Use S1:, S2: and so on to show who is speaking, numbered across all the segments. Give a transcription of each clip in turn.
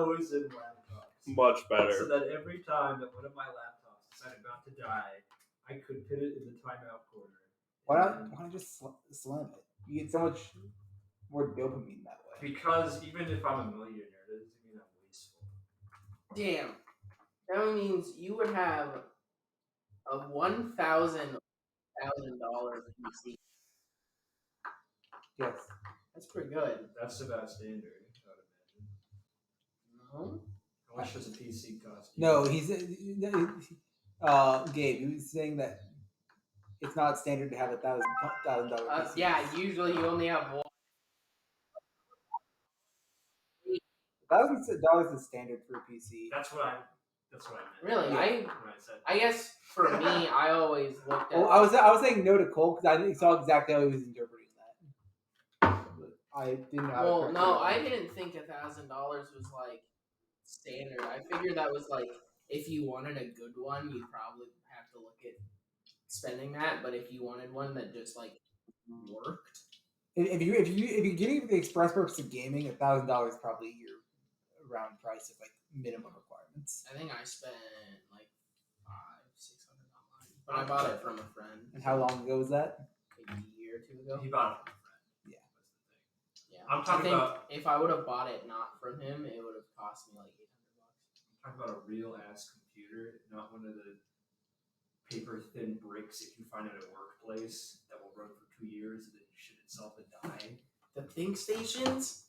S1: 1,000 laptops.
S2: Much better.
S1: So that every time that one of my laptops decided not to die, I could put it in the timeout corner.
S3: Why not just slam it? You get so much more dopamine that way.
S1: Because even if I'm a millionaire, that doesn't mean I'm wasteful.
S4: Damn. That means you would have a $1,000 PC.
S3: Yes.
S4: That's pretty good.
S1: That's about standard, I would imagine.
S4: No?
S1: How much does a PC cost?
S3: No, Gabe, he was saying that it's not standard to have $1,000 PC.
S4: Yeah, usually you only have one.
S3: $1,000 is standard for a PC.
S1: That's what I meant.
S4: Really?
S1: Yeah.
S4: I guess for me, I always looked at.
S3: Well, I was saying no to Cole because I saw exactly how he was interpreting that. But I didn't know.
S4: Well, no, I didn't think $1,000 was like standard. I figured that was like if you wanted a good one, you'd probably have to look at spending that. But if you wanted one that just like worked,
S3: if you're getting the express purpose of gaming, $1,000 is probably your round price of like minimum requirements.
S4: I think I spent like $500-600 online, but I bought it from a friend.
S3: And how long ago was that?
S4: Maybe a year or two ago.
S1: He bought it from a friend.
S3: Yeah.
S1: That's the thing.
S4: Yeah.
S1: I'm talking about
S4: if I would have bought it not from him, it would have cost me like $800.
S1: I'm talking about a real ass computer, not one of the paper thin bricks that you find at a workplace that will run for 2 years and then shit itself and die.
S4: The Think Stations?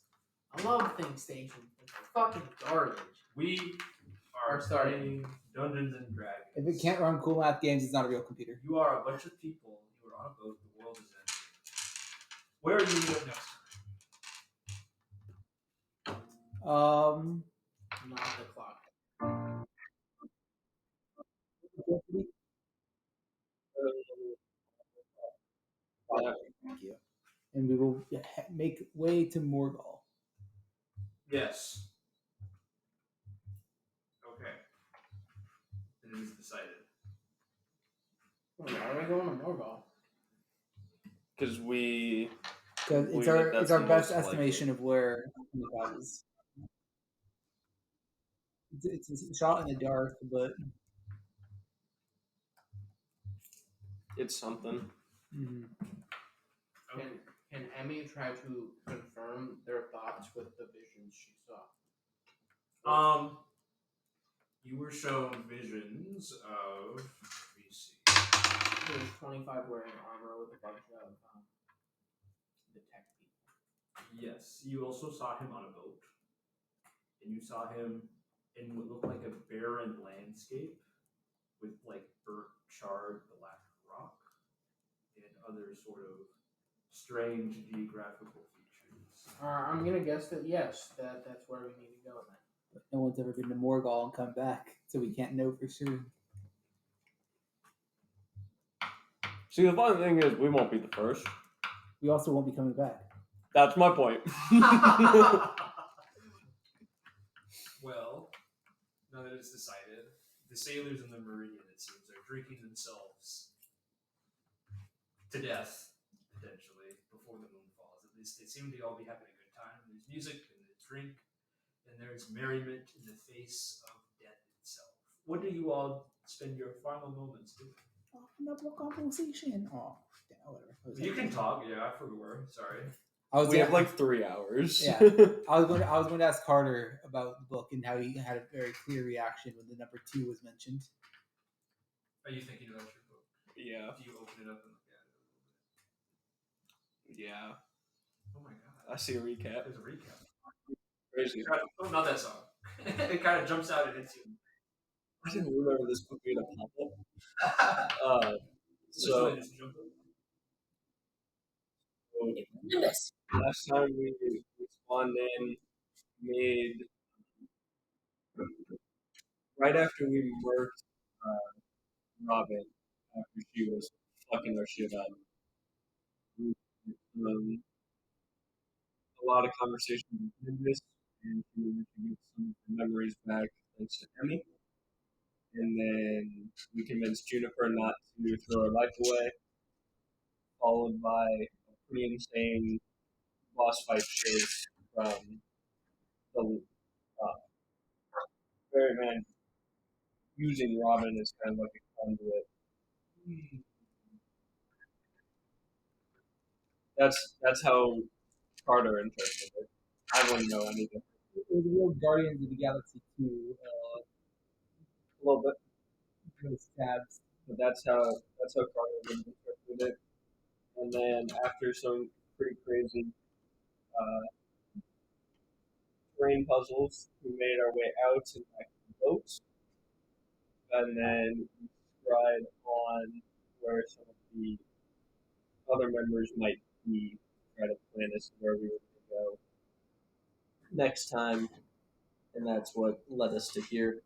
S4: I love Think Stations. They're fucking garbage.
S1: We are starting Dungeons and Dragons.
S3: If it can't run cool math games, it's not a real computer.
S1: You are a bunch of people who are on a boat. The world is ending. Where are you meeting up next time?
S4: Not the clock.
S3: Thank you. And we will make way to Morgall.
S1: Yes. Okay. It is decided.
S4: Why are we going to Morgall?
S2: Because
S3: it's our best estimation of where the is. It's a shot in the dark, but
S2: it's something.
S3: Mm-hmm.
S1: Okay.
S4: Can Emmy try to confirm their thoughts with the visions she saw?
S1: You were shown visions of. Let me see.
S4: There was 25 wearing armor with a bunch of the tech people.
S1: Yes, you also saw him on a boat, and you saw him in what looked like a barren landscape with like burnt, charred black rock and other sort of strange geographical features.
S4: I'm gonna guess that yes, that's where we need to go then.
S3: But no one's ever been to Morgall and come back, so we can't know for sure.
S2: See, the funny thing is, we won't be the first.
S3: We also won't be coming back.
S2: That's my point.
S1: Well, now that it's decided, the sailors in the Meridian, it seems, are drinking themselves to death, potentially, before the moon falls. At least they seem to all be having a good time. There's music and there's drink, and there's merriment in the face of death itself. What do you all spend your final moments doing?
S3: Another conversation. Oh, yeah, whatever.
S1: You can talk. Yeah, I forgot. Sorry.
S2: We have like 3 hours.
S3: Yeah, I was going to ask Carter about the book and how he had a very clear reaction when the number 2 was mentioned.
S1: Are you thinking about your book?
S2: Yeah.
S1: Do you open it up and look at it?
S2: Yeah.
S1: Oh my god.
S2: I see a recap.
S1: There's a recap.
S2: Crazy.
S1: Oh, not that song. It kind of jumps out and hits you.
S2: I didn't remember this book being a pop-up. So last time we spawned in, made right after we murked Robin after she was fucking our shit up. A lot of conversation with this, and she wanted to get some of the memories back thanks to Emmy. And then we convinced Juniper not to throw her life away, followed by a pretty insane boss fight chase from the Secretary Man using Robin as kind of like a conduit. That's how Carter interpreted it. I wouldn't know anything.
S3: It was a real Guardians of the Galaxy 2
S2: A little bit,
S3: those stabs.
S2: but that's how Carter would interpret it. And then after some pretty crazy terrain puzzles, we made our way out and back to the boat. And then we tried on where some of the other members might be to try to plan as to where we were going to go next time. And that's what led us to here.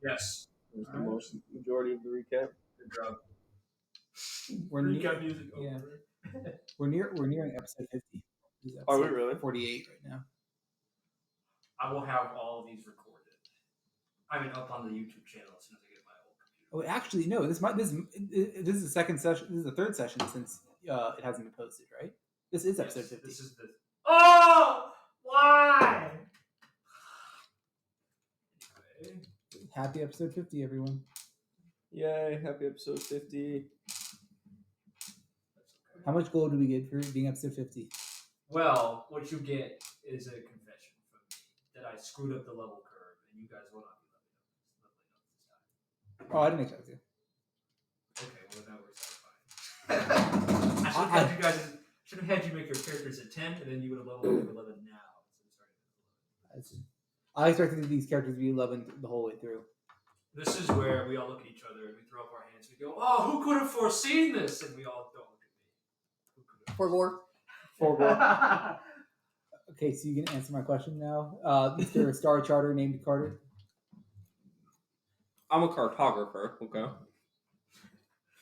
S1: Yes.
S2: Was the most majority of the recap.
S1: Good job.
S3: We're near,
S1: Recap music.
S3: yeah.
S1: Over.
S3: we're nearing episode 50. This is
S2: Are we
S3: episode
S2: really?
S3: 48 right now.
S1: I will have all of these recorded. I mean, up on the YouTube channel as soon as I get my old computer.
S3: Oh, actually, no. This is the second session. This is the third session since it hasn't been posted, right? This is episode 50.
S1: This is the. Oh! Why? Anyway.
S3: Happy episode 50, everyone.
S2: Yay, happy episode 50.
S3: How much gold do we get for being episode 50?
S1: Well, what you get is a confession from me that I screwed up the level curve, and you guys will not be leveling up this time.
S3: Oh, I didn't expect to.
S1: Okay, well that works out fine. I should have had you make your characters at 10, and then you would have leveled up to 11 now.
S3: I see. I expected these characters to be 11 the whole way through.
S1: This is where we all look at each other and we throw up our hands. We go, "Oh, who could have foreseen this?" And we all don't look at me. Who could have?
S3: Morgall. Okay, so you can answer my question now. Mr. Star Charter named Carter.
S2: I'm a cartographer, okay?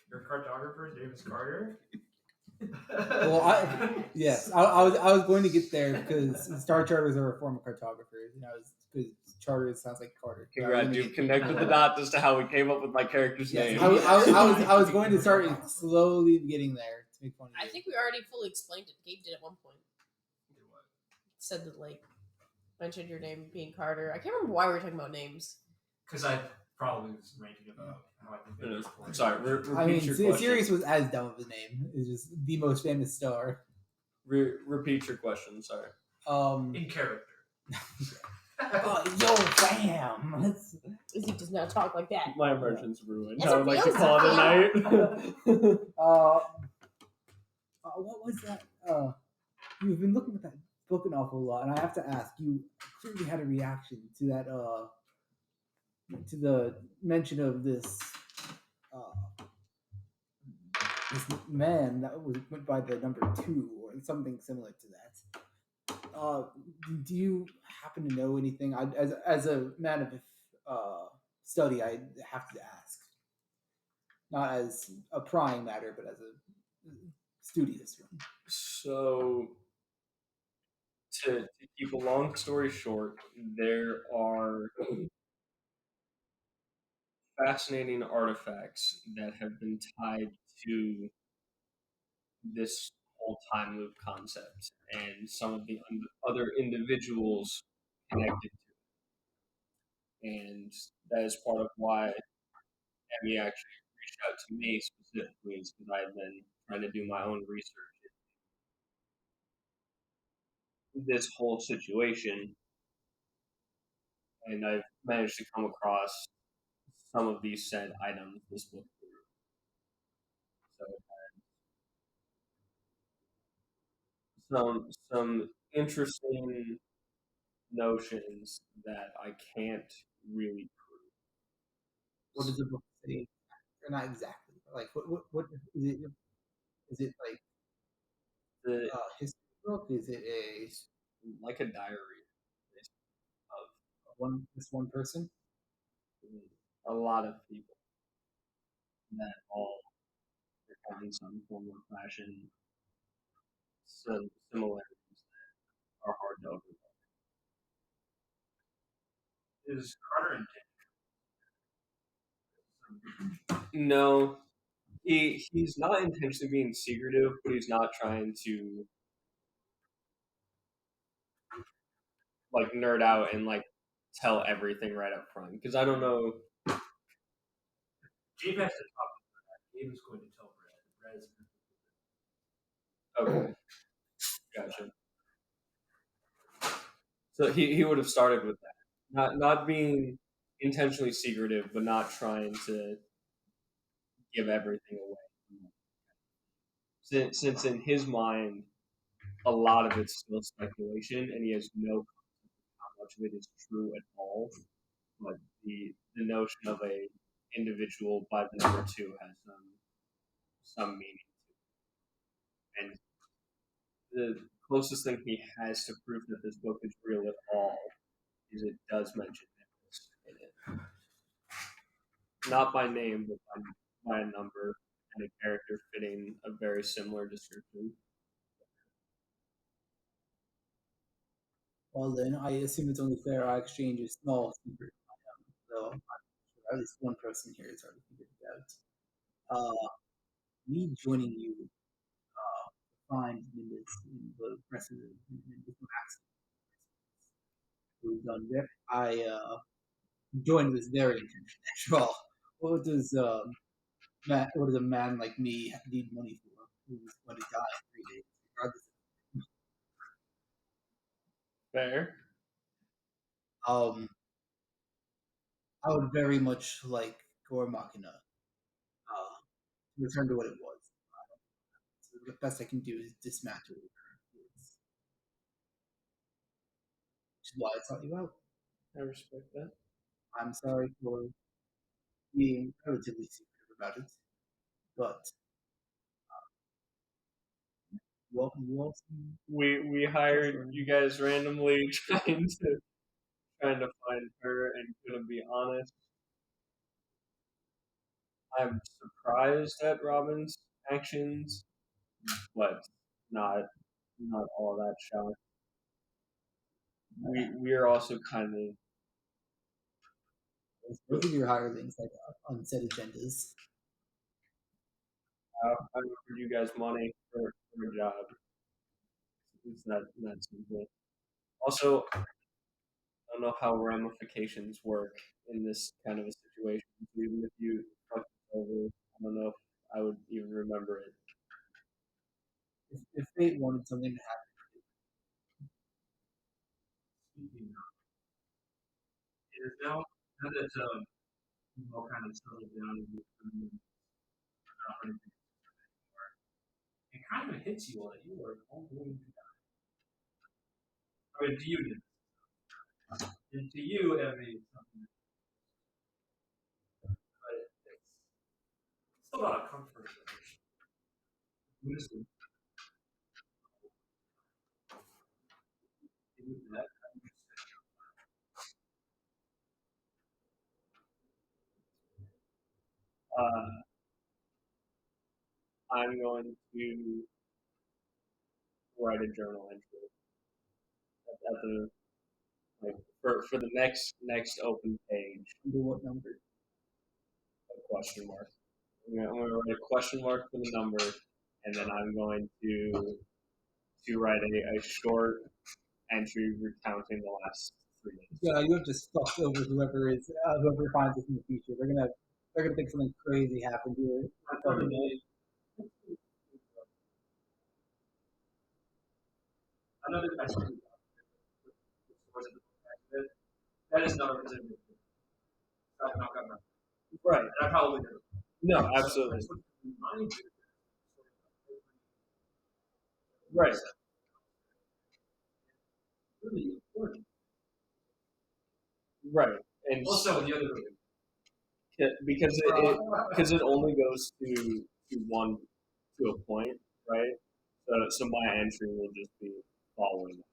S1: Your cartographer's name is Carter.
S3: Well, yes, I was going to get there because Star Charters are a form of cartographers, and I was because Charter sounds like Carter.
S2: Congrats, you've connected the dots as to how we came up with my character's
S3: Yes,
S2: name.
S3: I was going to start slowly getting there to make fun of
S5: I
S3: you.
S5: think we already fully explained it. Gabe did at one point. Said that, like, mentioned your name being Carter. I can't remember why we were talking about names.
S1: Because I probably was ranting about how I think that is.
S2: Sorry, repeat
S3: I mean,
S2: your question.
S3: Sirius was as dumb of a name. It's just the most famous star.
S2: Repeat your question, sorry.
S1: In character.
S3: Oh, yo, fam.
S5: Izzy does not talk like that.
S2: My immersion's ruined.
S5: It's
S2: I would like to
S5: okay,
S2: call it a night.
S3: What was that? You've been looking at that book an awful lot, and I have to ask. You clearly had a reaction to that. To the mention of this. This man that went by the number 2 or something similar to that. Do you happen to know anything? As a man of study, I have to ask. Not as a prying matter, but as a studious one.
S2: So, to keep a long story short, there are fascinating artifacts that have been tied to this whole time loop concept, and some of the other individuals connected to it. And that is part of why Emmy actually reached out to me specifically, is because I had been trying to do my own research into this whole situation, and I've managed to come across some of these said items this book through. So some interesting notions that I can't really prove.
S3: What does the book say? Or not exactly. Like, what is it? Is it like
S2: The
S3: history book? Is it
S2: like a diary
S3: of this one person?
S2: of a lot of people that all recount some form of fashion, some similarities that are hard to overlook.
S1: Is Carter in
S2: No, he's not intentionally being secretive, but he's not trying to like nerd out and like tell everything right up front because I don't know.
S1: Gabe has to talk to Brad. Gabe is going to tell Brad. Brad is
S2: Okay, gotcha. So he would have started with that, not being intentionally secretive, but not trying to give everything away. Since in his mind, a lot of it's still speculation, and he has no concept of how much of it is true at all. But the notion of a individual by the number two has some meaning, and the closest thing he has to proof that this book is real at all is it does mention Nicholas in it, not by name, but by a number and a character fitting a very similar description.
S3: Well, then, I assume it's only fair I exchange a small secret. So, I'm sure at least one person here is already figured it out. Me joining you to find Nimbus in the rest of the accent we've done there. I joined this very intention. After all, what does what does a man like me need money for? Who's going to die in 3 days, regardless.
S2: Fair.
S3: I would very much like Ghor Machina to return to what it was. So the best I can do is dismantle it, which is why I sought you out.
S2: I respect that.
S3: I'm sorry for being relatively secretive about it, but welcome you all.
S2: We hired you guys randomly trying to find her and couldn't be honest. I'm surprised at Robin's actions, but not all that shocked. We are also kind of
S3: Both of your hirelings like unset agendas.
S2: I offered you guys money for a job. It's that simple. Also, I don't know how ramifications work in this kind of a situation. So even if you fucked it over, I don't know if I would even remember it.
S3: If fate wanted something to happen,
S1: speaking of, it is now that we've all kind of settled down and we're not running anymore, it kind of hits you all that you are all going to die. I mean, to you, and to you, Emmy, it's something, but it's still not a comfort. Listen, that
S2: I'm going to write a journal entry at the for the next open page.
S3: under what number?
S2: A question mark. I'm going to write a question mark for the number, and then I'm going to write a short entry recounting the last 3 days.
S3: Yeah, you have just fucked over whoever finds us in the future. They're gonna think something crazy happened here.
S1: another question. That is not representative. Not government.
S2: Right.
S1: And I probably do.
S2: No, absolutely.
S1: So, remind you.
S2: Right.
S1: Really important.
S2: Right. And
S1: Also, the other
S2: because it only goes to one to a point, right? So my entry will just be following that.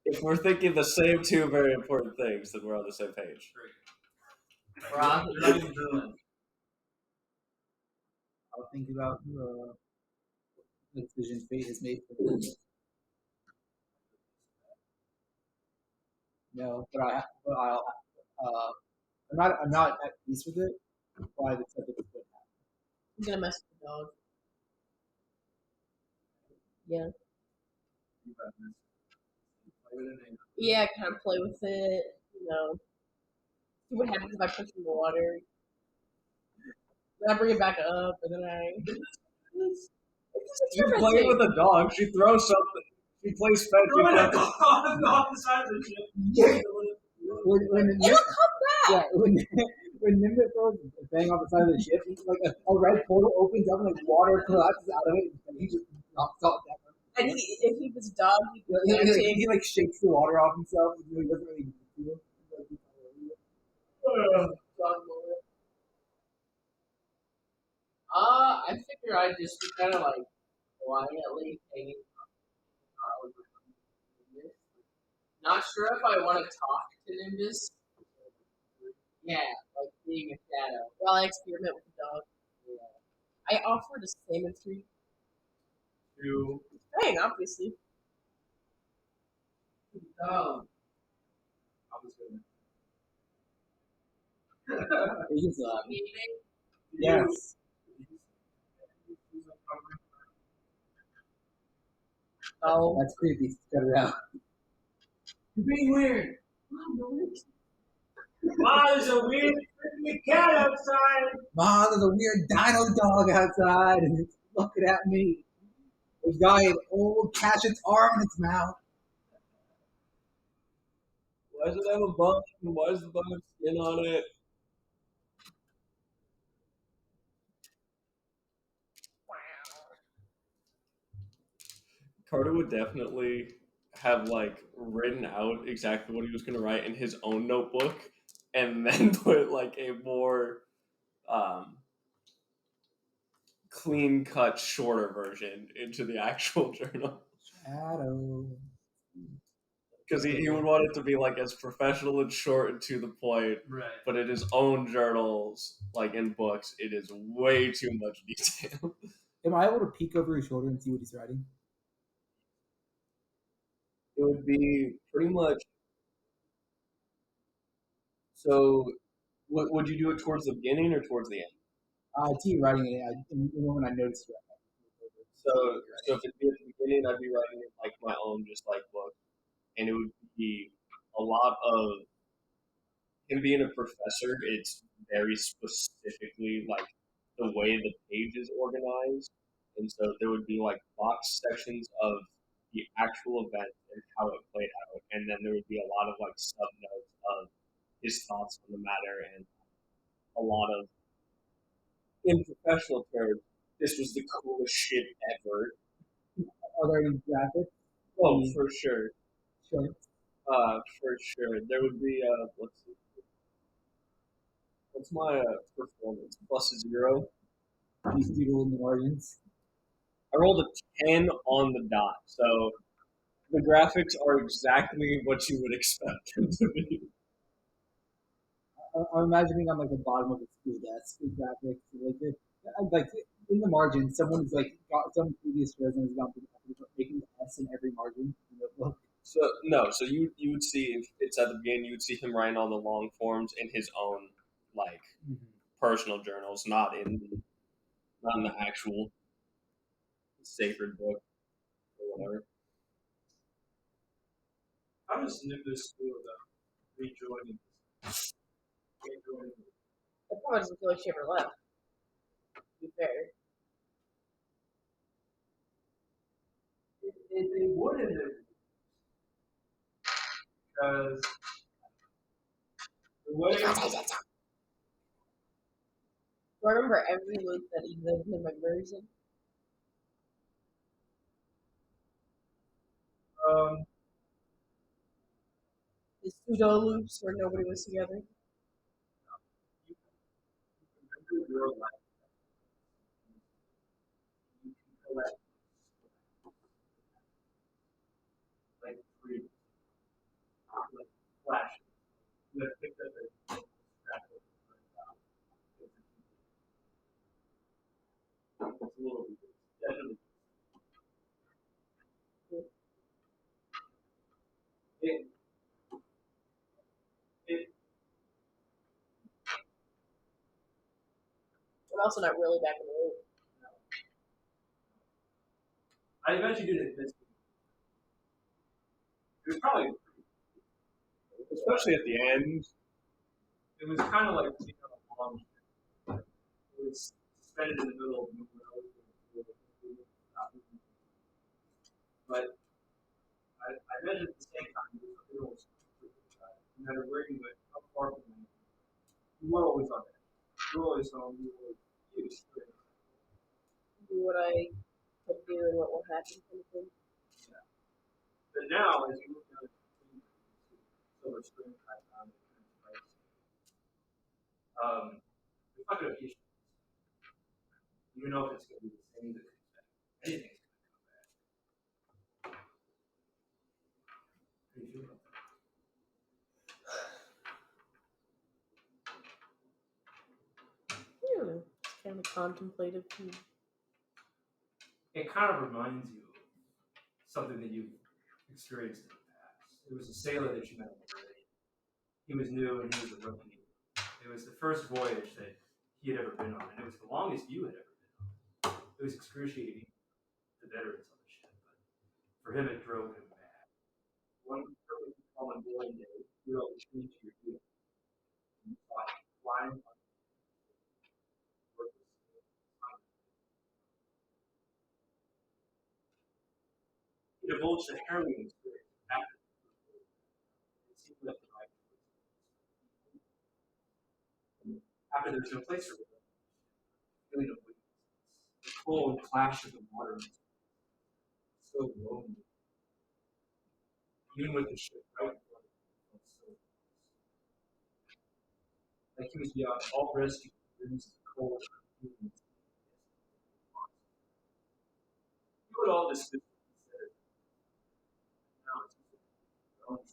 S2: If we're thinking the same two very important things, then we're on the same page.
S4: Rock,
S1: You're not even journaling.
S3: I'll think about the decision fate has made for me. No, but I'll I'm not at peace with it. Why the subject is good.
S5: I'm gonna mess with the dog. Yeah. Yeah, kind of play with it. See what happens if I push it in the water. Then I bring it back up, and then it's
S2: You play with a dog. She throws something. She plays fetch.
S1: Throw it off the side of the ship.
S3: Yeah. When
S5: It'll come back.
S3: yeah, when Nimbus throws a thing off the side of the ship, like a red portal opens up and like water collapses out of it, and he just knocks off that.
S5: And if he was a dog, he'd be
S3: He like shakes the water off himself. He doesn't really feel.
S4: I figure I'd just be kind of like quietly hanging out. Not sure if I want to talk to Nimbus. Yeah, like being a shadow.
S5: Well, I experiment with the dog. I offered a salmon tree.
S2: You
S5: Dang, obviously.
S4: Oh,
S3: He's
S4: meeting?
S3: yes.
S5: Oh,
S3: That's creepy. Cut it out.
S4: You're being weird.
S1: Wow, there's a weird freaking cat outside.
S3: Mom, there's a weird dino dog outside, and it's looking at me. It's got an old Cachet's arm in its mouth.
S2: why does it have a bump? Why does the bump have skin on it? Carter would definitely have like written out exactly what he was gonna write in his own notebook, and then put like a more clean cut, shorter version into the actual journal.
S3: Shadow.
S2: Because he would want it to be like as professional and short and to the point,
S1: Right.
S2: but in his own journals, like in books, it is way too much detail.
S3: Am I able to peek over his shoulder and see what he's writing?
S2: It would be pretty much. So, would you do it towards the beginning or towards the end?
S3: I see you writing it. In the moment I noticed it.
S2: So if it'd be at the beginning, I'd be writing it like my own, just like book, and it would be a lot of him being a professor. It's very specifically like the way the page is organized, and so there would be like box sections of the actual event and how it played out, and then there would be a lot of like sub notes of his thoughts on the matter and a lot of, in professional terms, this was the coolest shit ever.
S3: Are there any graphics?
S2: Oh, for sure.
S3: Sure.
S2: For sure. There would be let's see. What's my performance? +0.
S3: These doodle in the margins.
S2: I rolled a 10 on the dot, so the graphics are exactly what you would expect them to be.
S3: I'm imagining on like the bottom of the school desk, the graphics, like in the margin, someone's like got some previous resident has gone through the graphics, making the S in every margin in the book.
S2: So no, so you would see if it's at the beginning, you would see him writing all the long forms in his own like personal journals, not in the actual sacred book or whatever.
S1: How does Nimbus feel about rejoining?
S5: it probably doesn't feel like she ever left. To be fair.
S1: They wouldn't have. Because the way.
S5: Do I remember every loop that he lived in my version? The pseudo loops where nobody was together.
S1: Remember your life. You can collect like free, like flashes. You have picked up a graphic. It's a little bit. Definitely. It,
S5: I'm also not really back in the loop.
S1: I imagine you did this.
S2: was probably, especially at the end, it was kind of like it was suspended in the middle of nowhere. But I imagine at the same time, it was no matter where you went, how far from them, you were always on that. You were always home. You were used to it.
S5: Do what I could do and what will happen kind of thing.
S2: Yeah. But now, as you look down at the silver screen right now, there's not going to be issues. You know if it's going to be the same that comes back. Anything's going to come back. How do you feel about that?
S5: I don't know. It's kind of contemplative.
S1: It kind of reminds you of something that you've experienced in the past. It was a sailor that you met on the bridge. He was new and he was a rookie. It was the first voyage that he had ever been on, and it was the longest you had ever been on. It was excruciating, the veterans on the ship, but for him it drove him mad. One perfect common boiling day, you were able to reach your heel. And you saw him flying on the surface. He divulged a harrowing experience after the first voyage. It seemed like the right choice. After there's no place for him, feeling of weakness, the cold clash of the water, so lonely. Even with the ship right in front of him, he felt so lost. Like he was beyond all rescue, bruised, cold, and feelings. You would all dismiss what he said. Now it's just your own.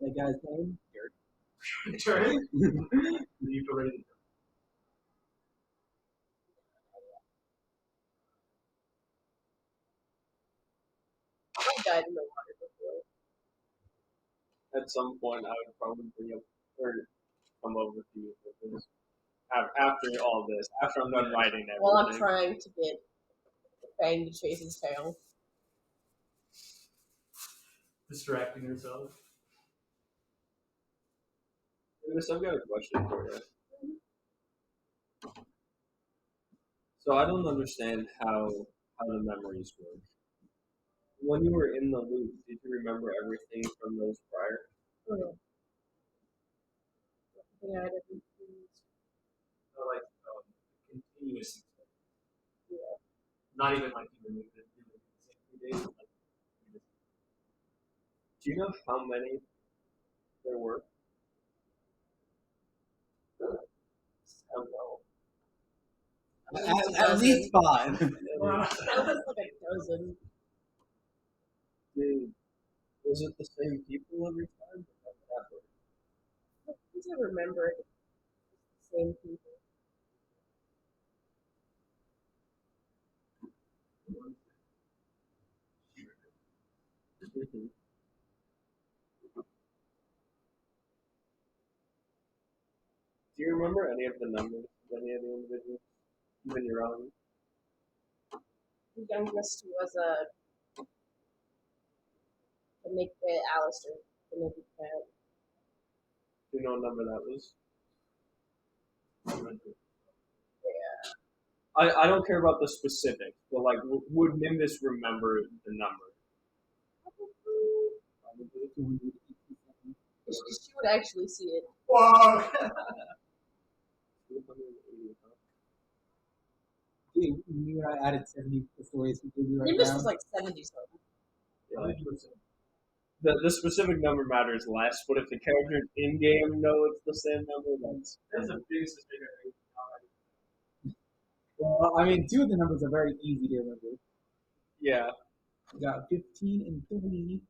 S3: That guy's name? Derek.
S1: Sure. You feel ready to go.
S5: I've died in the water before.
S2: At some point, I would probably bring up or come over to you with this. After all this, after I'm done writing everything.
S5: While I'm trying to get Fang to chase his tail.
S1: Distracting yourself.
S2: Lewis, I've got a question for you. So I don't understand how the memories work. When you were in the loop, did you remember everything from those prior?
S5: Oh, yeah, I didn't.
S1: So like continuous. Yeah. Not even like you were the same 3 days. Like,
S2: Do you know how many there were? I don't know.
S3: At least 5.
S5: That was like a dozen.
S2: Dude, was it the same people every time?
S5: I think I remember it. The same people.
S2: Mm-hmm. Do you remember any of the numbers of any of the individuals? Even your own?
S5: The youngest was the Nick Alistair, the Nick Cat.
S2: Do you know what number that was?
S5: Yeah.
S2: I don't care about the specifics, but like, would Nimbus remember the number?
S5: Probably. She would actually see it.
S1: wow.
S2: 280, huh?
S3: You knew I added 70 stories to give you right
S5: Nimbus
S3: now.
S5: was like 70 something.
S2: Yeah. The specific number matters less, but if the characters in game know it's the same number, that's
S1: a big suspicion.
S3: Well, I mean, 2 of the numbers are very easy to remember.
S2: yeah.
S3: We got 15 and 3.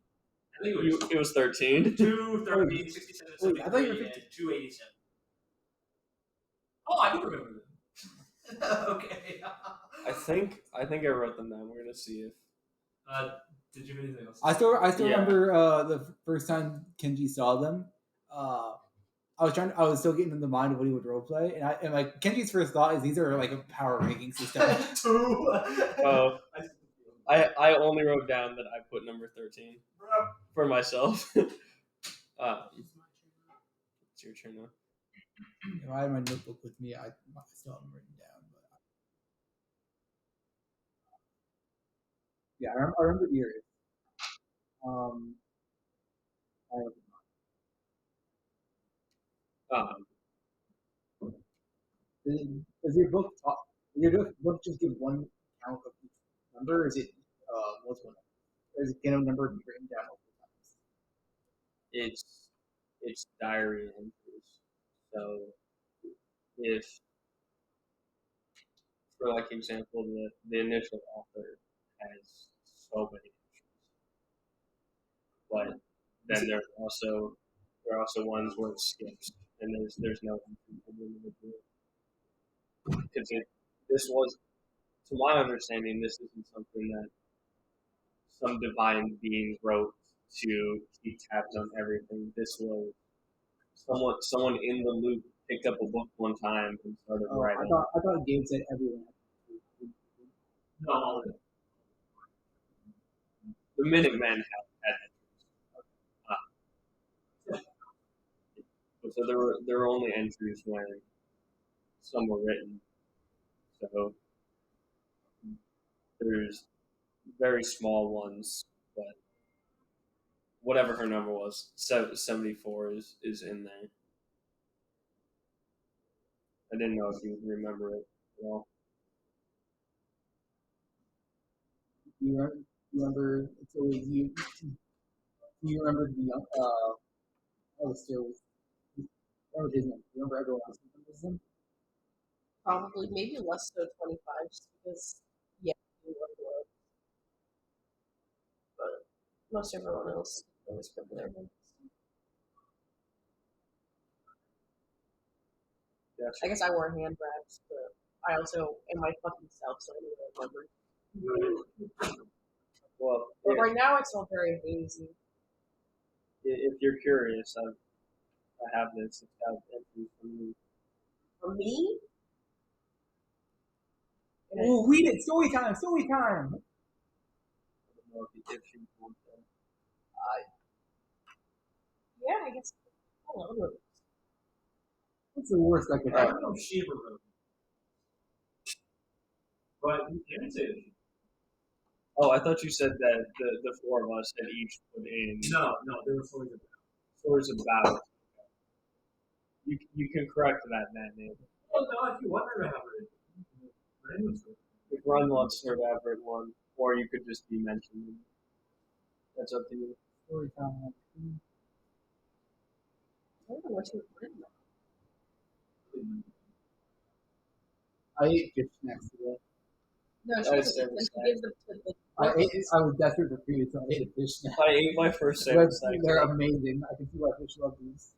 S1: I think
S2: It was 13.
S1: 2, 13, 67,
S3: Wait, I thought you were
S1: 73,
S3: 50.
S1: and 287. Oh, I do remember them. Okay.
S2: I think I wrote them down. We're gonna see if.
S1: Did you have anything else?
S3: I still
S2: Yeah.
S3: remember the first time Kenji saw them. I was still getting in the mind of what he would roleplay, and like Kenji's first thought is these are like a power ranking system.
S2: Oh, I only wrote down that I put number 13 for myself. It's your turn now.
S3: If I had my notebook with me, I still have them written down. But yeah, I remember Iris.
S2: Um,
S3: Does your book talk? Does your book just give one count of each number? Or is it multiple numbers? Or is it a number be written down multiple times?
S2: it's diary entries. So if, for like example, the initial author has so many entries, but then there are also ones where it skips and there's no entry for the individual. Because this was, to my understanding, this isn't something that some divine being wrote to keep tabs on everything. This was someone in the loop picked up a book one time and started writing.
S3: I thought Gabe said everyone.
S2: No, the Minutemen had entries. So there were only entries when some were written. So there's very small ones, but whatever her number was, 74 is in there. I didn't know if you would remember it at all.
S3: You remember? So you remember the still remember his name? You remember everyone else's name?
S5: Probably, maybe less so 25, just because, yeah, you want to look. But most everyone else always remember their names.
S2: Gotcha.
S5: I guess I wore hand wraps, but I also am my fucking self, so I need to remember.
S2: Well,
S5: But right now it's all very hazy.
S2: if you're curious, I have this. It's got entries from me.
S5: For me?
S3: Oh, read it! Story time! Story time!
S2: I don't know if you want that.
S5: Yeah, I guess. I don't know.
S3: What's the worst I could
S1: I
S3: have?
S1: don't know if Shiva wrote it. But you can say it.
S2: Oh, I thought you said that the four of us had each put in
S1: No, there were stories about
S2: stories about it. You can correct that, Nate.
S1: Oh, no, if you want her to have it.
S2: If Ron wants to have written one, or you could just be mentioned. That's up to you.
S3: Story time.
S5: I don't know what you were doing.
S3: I ate fish snacks today.
S5: No,
S2: I
S5: she gives them to the
S3: I was desperate for food, so I ate a fish snack.
S2: I ate my first salmon
S3: But
S2: snack.
S3: they're amazing. I can see why fish love these.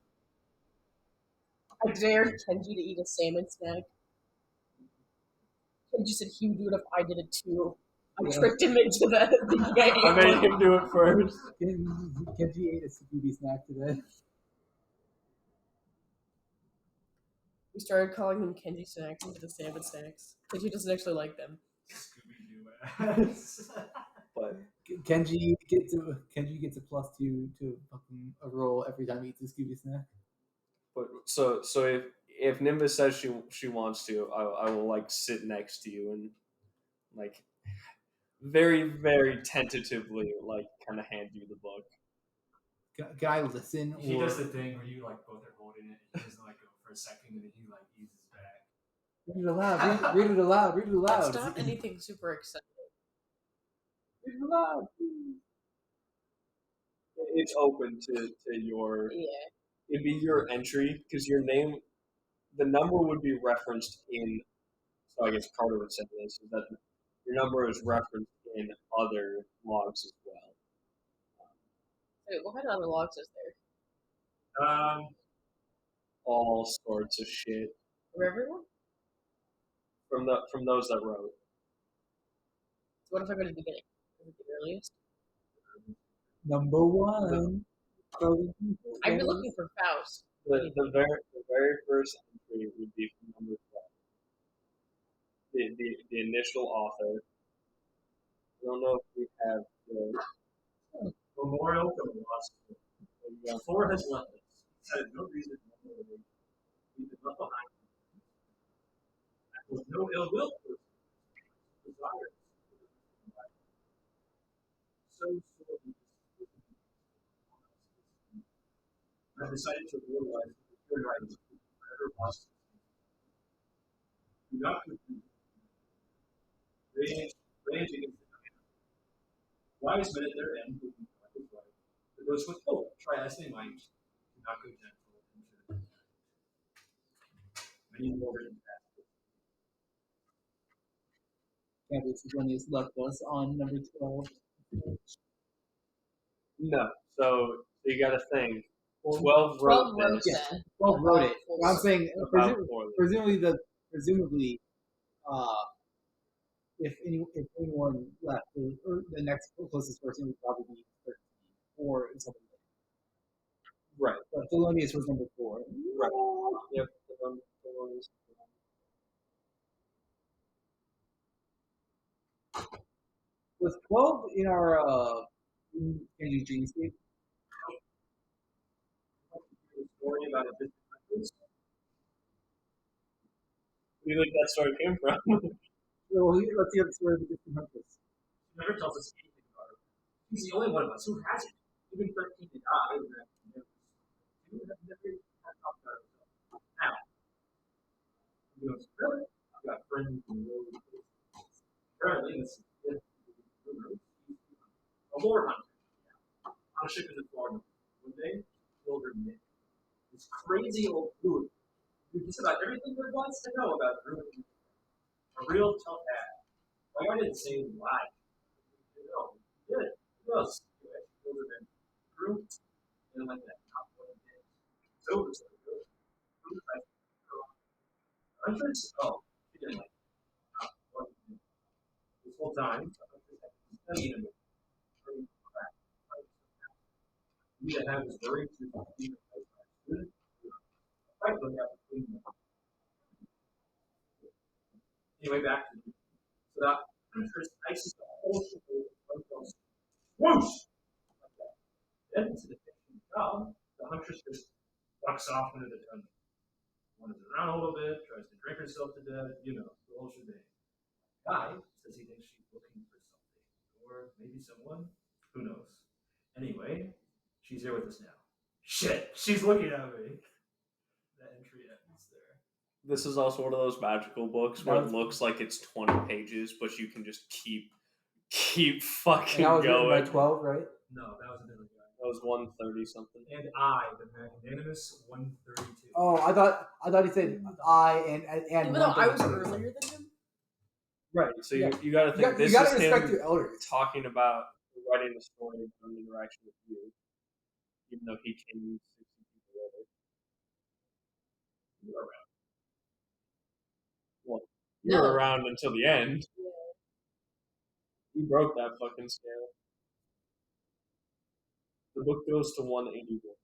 S5: I dared Kenji to eat a salmon snack. Kenji said he would do it if I did it too. I tricked him into that.
S2: I made him do it first.
S3: Kenji ate a Scooby snack today.
S5: We started calling them Kenji snacks instead of salmon snacks. Kenji doesn't actually like them.
S1: Scooby-Doo ass.
S3: But Kenji gets a +2 to fucking a roll every time he eats a Scooby snack.
S2: But so if Nimbus says she wants to, I will like sit next to you and like very very tentatively like kind of hand you the book.
S3: Can I listen?
S1: He does the thing where you like both are holding it and he doesn't like go for a second and then he like eases back.
S3: Read it aloud. Read it aloud. Read it aloud.
S5: That's not anything super exciting.
S3: Read it aloud, please.
S2: It's open to your.
S5: Yeah.
S2: It'd be your entry because your name, the number would be referenced in. So I guess Carter would say this: is that your number is referenced in other logs as well.
S5: Wait, what kind of other logs is there?
S2: All sorts of shit
S5: For everyone?
S2: from those that wrote.
S5: So what if I go to the beginning? Is it the earliest?
S3: Number one.
S5: I've been looking for Faust.
S2: The very first entry would be from number 12. The initial author. I don't know if we have the
S1: Memorial from the Lost World. Thor has left us. He had no reason to know that we've been left behind. With no ill will towards him, desires. So sorely I've decided to realize that the pure right is forever lost. Do not confuse rage against the command. Wise men at their end will be darkest light. But those with hope try as they might, do not go gentle into the many more written passages.
S3: Can't believe Silvanius left us on number 12.
S2: no. So you got to think. 12
S5: 12
S2: wrote
S5: wrote
S2: this.
S5: that.
S3: 12 wrote it.
S5: About
S3: I'm saying
S2: About
S3: presumably, if anyone left, or the next closest person would probably be 13 or something like that.
S2: Right.
S3: But Thelonious was number 4.
S2: Right. Yep. Thelonious.
S3: Was 12 in our Energy Dreamscape?
S1: The story about a distant country.
S2: Where do you think that story came from?
S3: Well, let's see the story of the Distant Huntress.
S1: He never tells us anything about her. He's the only one of us who hasn't. Even 13 to die, and that you have never talked about himself. Now, you know, really, I've got friends in the world. Apparently, this is a lore hunter. On a ship in the Florida. One day, killed her Nick. This crazy old druid who just about everything there wants to know about druid. A real tough ass. Like I didn't say why. You know, he did. Who else? Anyway, killed her in Drew. And like that. Not what he did. So it was like, Huntress? Oh, she didn't like not what he did. This whole time, Huntress had been studying him. We had his very to be the student. Fight them out between them. Anyway, back to you. So that Huntress ices the whole ship with whoosh! Like that. Then to the finishing job, the Huntress just walks off into the tunnel. Wanders around a little bit, tries to drink herself to death, you know, the whole shebang. Guy says he thinks she's looking for something. Or maybe someone. Who knows? Anyway, she's here with us now. Shit! She's looking at me. The entry ends there.
S2: This is also one of those magical books where it looks like it's 20 pages, but you can just keep fucking
S3: And that was written by
S2: going.
S3: 12, right?
S1: No, that was a different guy.
S2: That was 130 something.
S1: And I, the magnanimous 132.
S3: Oh, I thought he said I and
S5: Even though I was
S3: 132.
S5: earlier than him.
S2: Right. So
S3: Yeah.
S2: you got to think
S3: You
S2: this
S3: gotta
S2: is
S3: respect
S2: him
S3: your elders.
S2: talking about writing the story from interaction with you, even though he came 60 people later. You were around. Well, you were around until the end. You broke that fucking scale. The book goes to 181.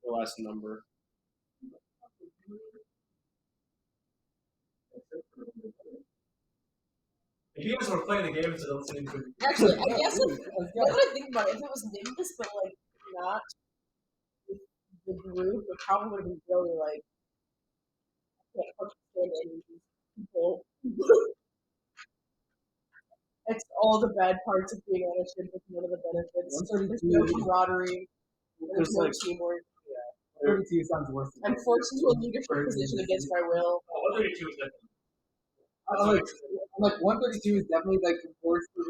S2: The last number.
S1: If you guys were playing the game instead of listening to it.
S5: Actually, I guess now that I think about it, if it was Nimbus, but like not with the group, it probably would have been really like I can't fucking stand any of these people. It's all the bad parts of being on a ship with none of the benefits. There's no camaraderie. There's no teamwork.
S3: 32 sounds worse.
S5: I'm forced into a leadership position against my will.
S1: 132 is definitely.
S3: I'm like 132 is definitely like worse for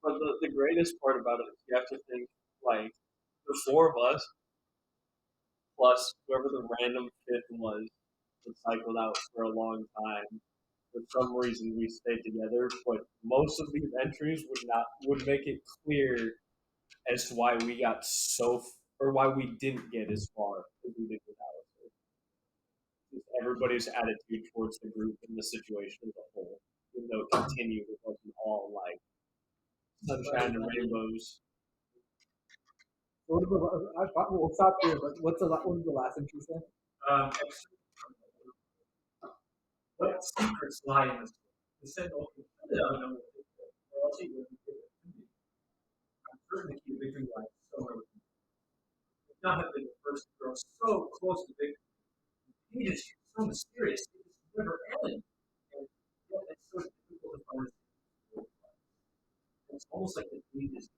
S2: But the greatest part about it is you have to think, like, the four of us, plus whoever the random fifth was that cycled out for a long time. For some reason, we stayed together, but most of these entries would make it clear as to why we got or why we didn't get as far as we did with Alistair. Everybody's attitude towards the group and the situation as a whole, even though it continued, it wasn't all like sunshine and rainbows.
S3: What are we'll stop here, but what was the last entry say?
S1: What secrets lie in this book? They said, okay, I don't know what they said. Well, I'll see what they said. I'm certain the key to victory lies somewhere within. If not have been the first to grow so close to victory. It is so mysterious. It just never ends. And yet it's so difficult to find. It's almost like the dream is.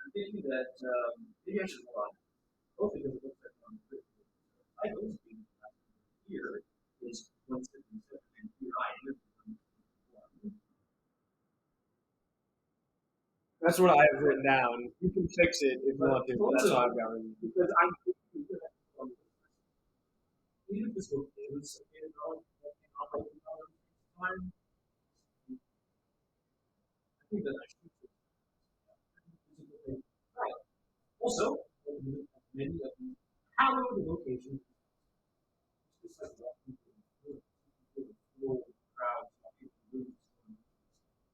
S1: I'm thinking that maybe I should hold on. Both because it looks like I was being here is 177 and here I am.
S2: That's what I have written down. You can fix it if you want to, but that's what I've got written.
S1: Because I'm even if this book is time, I think that I should. Right. Also, many of them, how are the locations? It's just like crowds,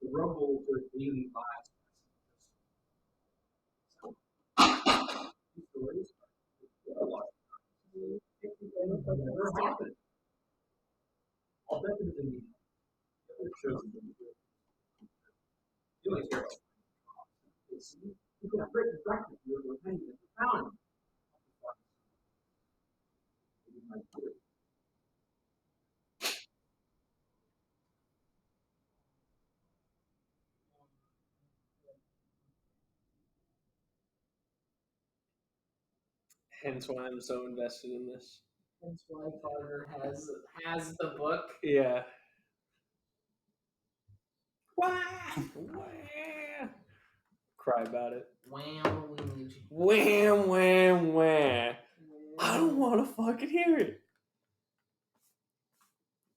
S1: the rumble of their daily lives. These stories are a lot. Never happened. I'll bet it in the other shows. You only care about you could have written breakfast you were hanging at the fountain.
S2: Hence why I'm so invested in this.
S4: That's why Carter has the book.
S2: Yeah.
S3: Wah!
S2: Cry about it.
S4: Wham, Luigi.
S2: Wham, wham, wham. I don't want to fucking hear it.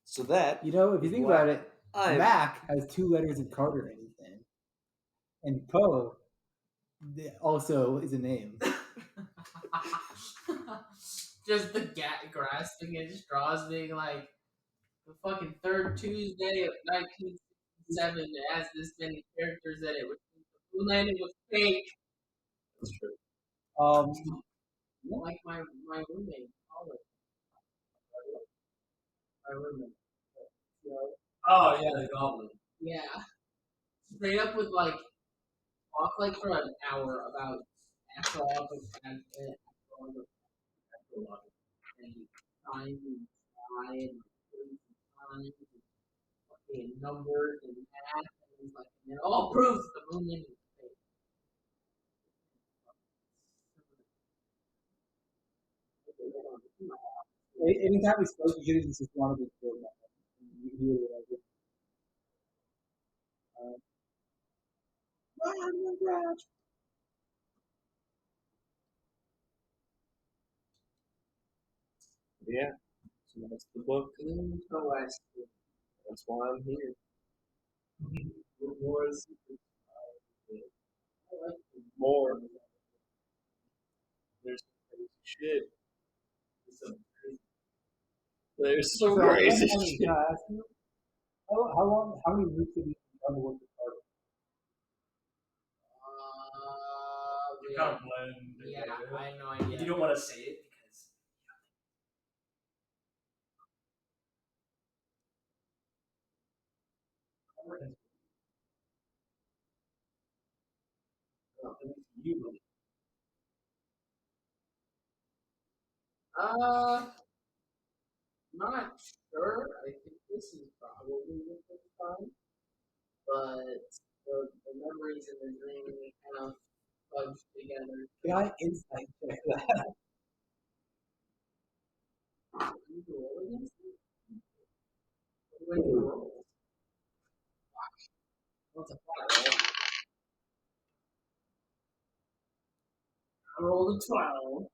S2: So that,
S3: You know, if you think about it, Mac has 2 letters in Carter in his name. And Poe also is a name.
S4: Just the grasping at straws being like, the fucking third Tuesday of 1967 has this many characters in it, which means the moon landing was fake.
S2: That's true.
S4: Like my roommate, Colin. My roommate.
S1: Oh yeah, the goblin.
S4: Yeah. Straight up would like talk like for an hour about astrological and time and sky and time and fucking numbers and math and he's like, and it all proves the moon landing was fake.
S3: Anytime we spoke, you just wanted to go back. You really like it.
S2: Yeah. So that's the book.
S4: West.
S2: That's why I'm here. More. There's some crazy shit. There's some crazy shit.
S3: How many weeks have you done the work with Carter?
S1: You kind of blend.
S4: Yeah,
S1: together.
S4: I have no idea.
S1: You don't want to say it because. You
S4: Not sure. I think this is probably the first time, but the memories and the dreaming kind of fudged together.
S3: Can I insight check that?
S4: You can roll against it? What do you roll? What's a flat roll? I rolled a 12.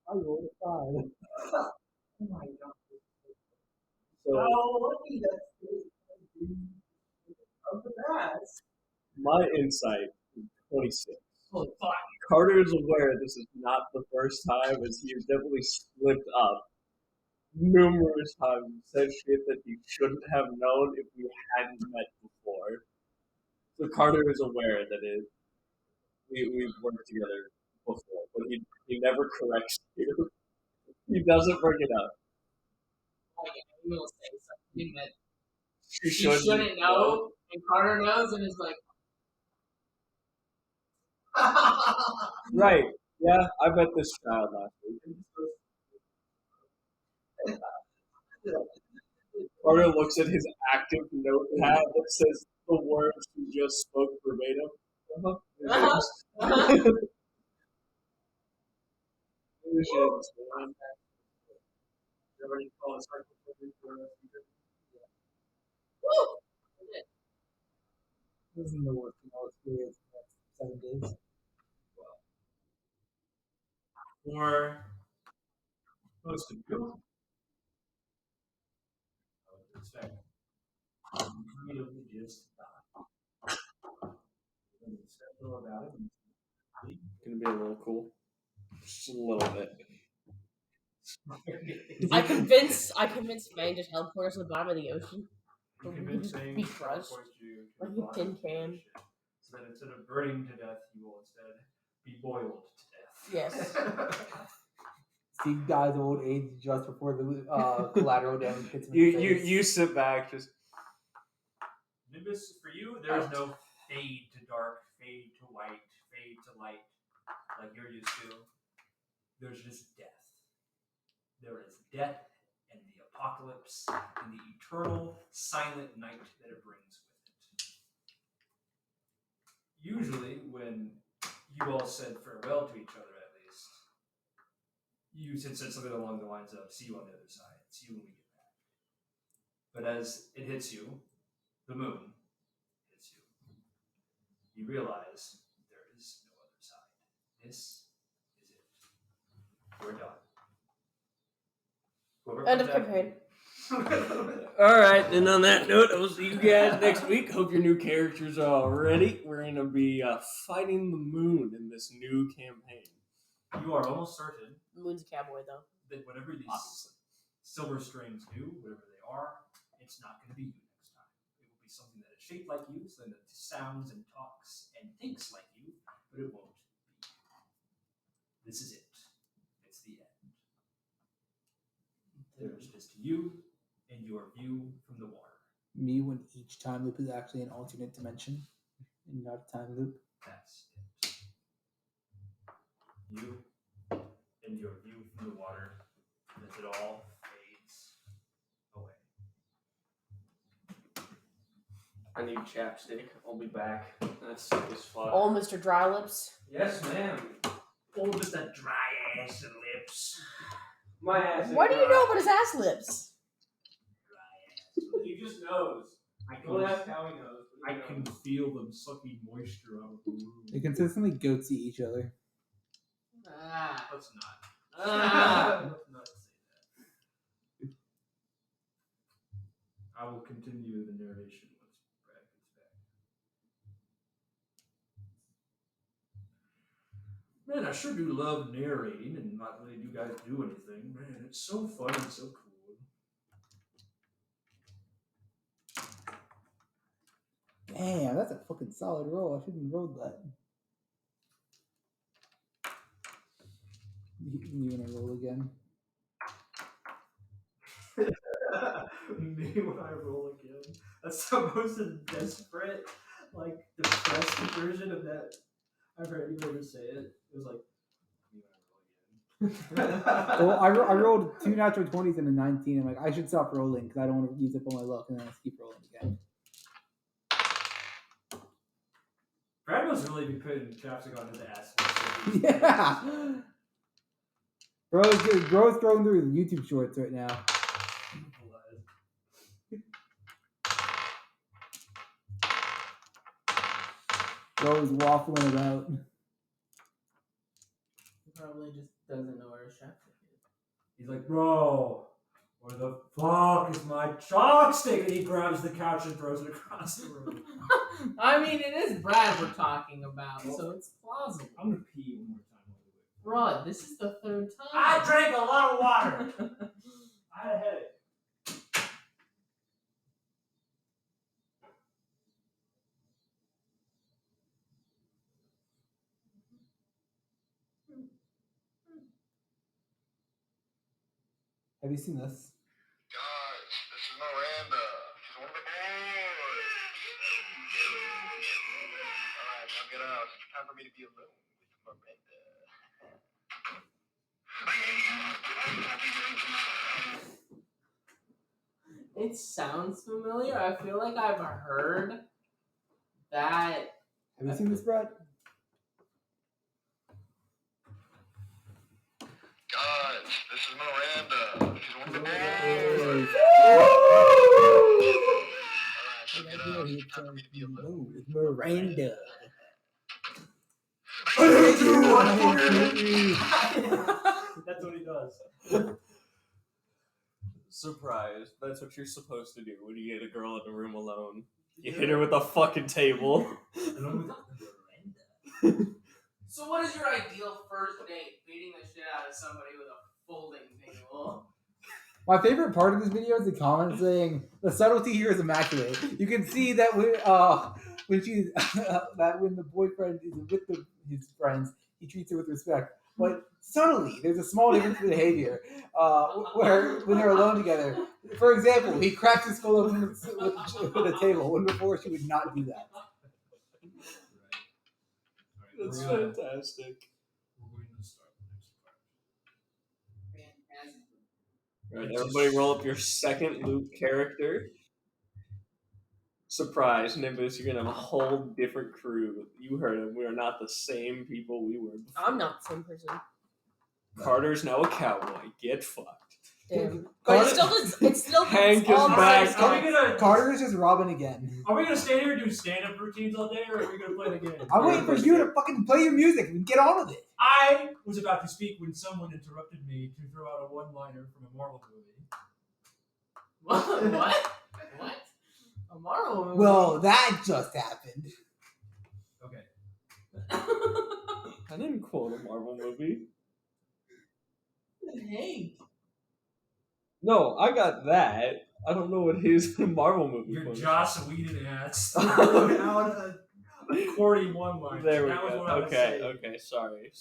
S3: I rolled a 5.
S4: Oh my god.
S2: So
S4: lucky that's of the best.
S2: my insight is 26.
S4: Oh, fuck.
S2: Carter is aware this is not the first time, as he has definitely slipped up numerous times and said shit that he shouldn't have known if we hadn't met before. So Carter is aware that we've worked together before, but he never corrects you. He doesn't bring it up.
S4: Like, he will say something that
S2: He
S4: he shouldn't know, and Carter knows, and is like,
S2: Right. Yeah, I met this child last week. Carter looks at his active notepad that says the words he just spoke verbatim. Illusions, man. You already call it
S4: woo!
S3: This isn't the worst experience in the next 7 days.
S1: For most of you, I would expect you to just settle about it.
S2: Gonna be a little cool. Just a little bit.
S5: I convinced Fang to teleport us to the bottom of the ocean.
S1: You convince Fang
S5: Be
S1: to
S5: crushed.
S1: teleport you to
S5: Like
S1: the
S5: a
S1: bottom
S5: tin
S1: of the
S5: can.
S1: ocean, so that instead of burning to death, you will instead be boiled to death.
S5: Yes.
S3: Steve dies of old age just before the collateral damage hits him in the face.
S2: You sit back, just
S1: Nimbus, for you, there is no fade to dark, fade to white, fade to light, like you're used to. There's just death. There is death and the apocalypse and the eternal silent night that it brings with it. Usually, when you all said farewell to each other, at least, you had said something along the lines of, see you on the other side, see you when we get back. But as it hits you, the moon hits you, you realize there is no other side. This is it. We're done. Whoever
S5: End
S1: comes
S5: of
S1: after
S5: campaign.
S1: you-
S2: Alright, and on that note, I will see you guys next week. Hope your new characters are all ready. We're going to be fighting the moon in this new campaign.
S1: You are almost certain
S5: The moon's a cowboy, though.
S1: that whatever these silver strings do, whatever they are, it's not going to be you next time. It will be something that is shaped like you, something that sounds and talks and thinks like you, but it won't be you. This is it. It's the end. There's just you and your view from the water.
S3: Me when each time loop is actually an alternate dimension and not a time loop.
S1: That's it. You and your view from the water, as it all fades away.
S2: I need chapstick. I'll be back. That's sick as fuck.
S5: Oh, Mr. Dry Lips.
S2: Yes, ma'am.
S1: Oh, just that dry ass and lips.
S2: My ass is
S5: What do you
S2: dry.
S5: know about his ass lips?
S2: He just knows. Don't ask how he knows.
S1: I can feel them sucking moisture out of the room.
S3: They consistently goatsy each other.
S4: ah,
S1: Let's not.
S4: ah.
S1: Let's not say that. I will continue the narration once Brad gets back. Man, I sure do love narrating and not letting you guys do anything. Man, it's so fun and so cool.
S3: Damn, that's a fucking solid roll. I shouldn't have rolled that. You wanna roll again?
S1: Me when I roll again. That's the most desperate, like depressed version of that I've heard you ever say it. It was like me when I roll again.
S3: Well, I rolled 2 natural 20s and a 19. I'm like, I should stop rolling because I don't want to use up all my luck, and then I keep rolling again.
S1: Brad must really be putting chapstick on his ass.
S3: Yeah. Bro's throwing through his YouTube shorts right now. Bro's waffling about.
S4: He probably just doesn't know where his chapstick is.
S1: He's like, bro, where the fuck is my chopstick? And he grabs the couch and throws it across the room.
S4: I mean, it is Brad we're talking about, so it's plausible.
S1: I'm gonna pee one more time.
S4: Rod, this is the third time.
S1: I drank a lot of water. I had a headache.
S3: Have you seen this?
S6: Guys, this is Miranda. She's one of the boys. Alright, now get out. It's time for me to be alone with Miranda.
S4: It sounds familiar. I feel like I've heard that.
S3: Have you seen this, Brett?
S6: Guys, this is Miranda. She's one of the boys. Alright, now get out. It's time for me to be alone.
S3: With Miranda.
S1: That's what he does.
S2: Surprise. That's what you're supposed to do when you get a girl in a room alone. You hit her with a fucking table.
S4: So, what is your ideal first date? Beating the shit out of somebody with a folding table.
S3: My favorite part of this video is the comment saying the subtlety here is immaculate. You can see that when she's that when the boyfriend is with his friends, he treats her with respect. But subtly, there's a small difference in behavior where when they're alone together. For example, he cracks his skull open with a table when before she would not do that.
S2: That's fantastic.
S1: We're going to start the next part.
S4: Fantastic.
S2: Alright, everybody roll up your second Luke character. Surprise, Nimbus, you're gonna have a whole different crew. You heard him. We are not the same people we were before.
S5: I'm not the same person.
S2: Carter's now a cowboy. Get fucked.
S5: Damn. But it's still
S2: Hank
S5: all
S2: is
S5: the
S2: back.
S5: same
S1: Are we
S5: stuff.
S1: gonna
S3: Carter is just Robin again.
S1: Are we gonna stand here and do stand-up routines all day, or are we gonna play the game?
S3: I'm waiting for you to fucking play your music and get on with it.
S1: I was about to speak when someone interrupted me to throw out a one-liner from a Marvel movie.
S4: What? What? A Marvel movie?
S3: Well, that just happened.
S1: Okay.
S2: I didn't quote a Marvel movie.
S4: Hank.
S2: No, I got that. I don't know what his Marvel movie
S1: Your
S2: was.
S1: Joss Whedon ass. Threw out a corny one-liner.
S2: There we
S1: That was
S2: go.
S1: what I was
S2: Okay,
S1: saying.
S2: okay, sorry.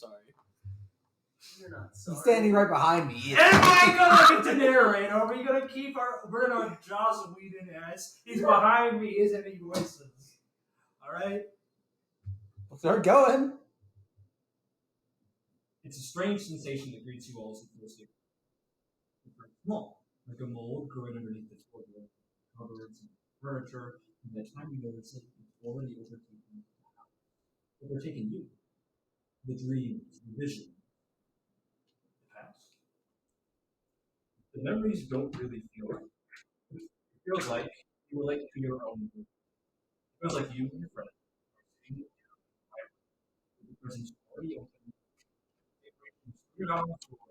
S4: You're not sorry.
S3: He's standing right behind me.
S1: Am I gonna get to narrate, or are we gonna keep we're gonna Joss Whedon ass? He's behind me, isn't he? Voices. Alright?
S3: We'll start going.
S1: It's a strange sensation that greets you all as you feel safe. It's very small, like a mold growing underneath the floor, cupboards and furniture, and by the time you notice it, it's already overtaken the house. Overtaken you. The dreams, the vision, the past. The memories don't really feel like it feels like you relate to your own group. It feels like you and your friend are sitting down with the presents already open. You're on the floor.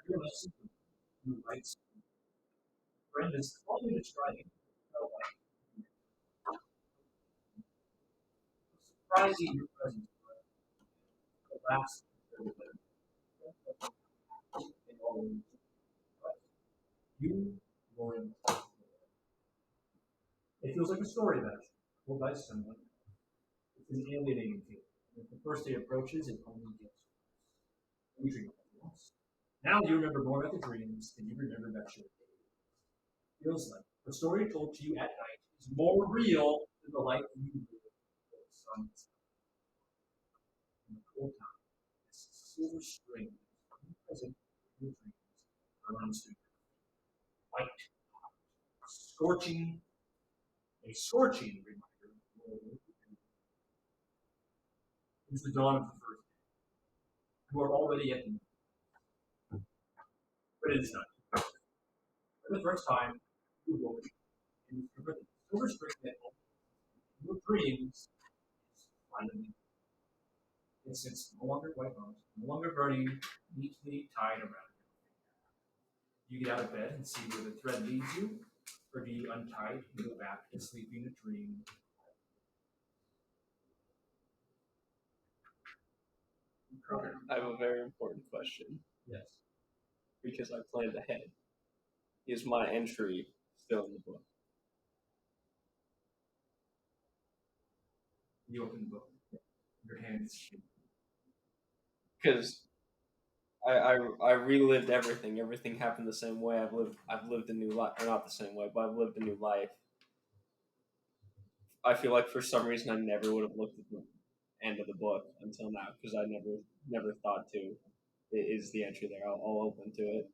S1: Your lesson who writes friend is only describing surprising your presence. The last you were in. It feels like a story about you, told by someone. It's an alienating feeling. If the first day approaches, it only gets worse. You dream about else. Now you remember more about the dreams than you remember about your day. Feels like the story told to you at night is more real than the life you live with the sun. In the cold time, this silver string is present in your dreams runs through white, scorching, a scorching reminder. It's the dawn of the first day. You are already at the moon. But it is not. For the first time, you will be in the silver string that your dreams is finally. It's no longer white hot, no longer burning, neatly tied around you. You get out of bed and see where the thread leads you, or do you untie it and go back to sleeping a dream?
S2: I have a very important question.
S1: Yes.
S2: Because I planned ahead. Is my entry still in the book?
S1: You open the book. Your hands shake.
S2: Because I relived everything. Everything happened the same way. I've lived a new life, or not the same way, but I've lived a new life. I feel like for some reason I never would have looked at the end of the book until now because I never thought to. It is the entry there. I'll open to it.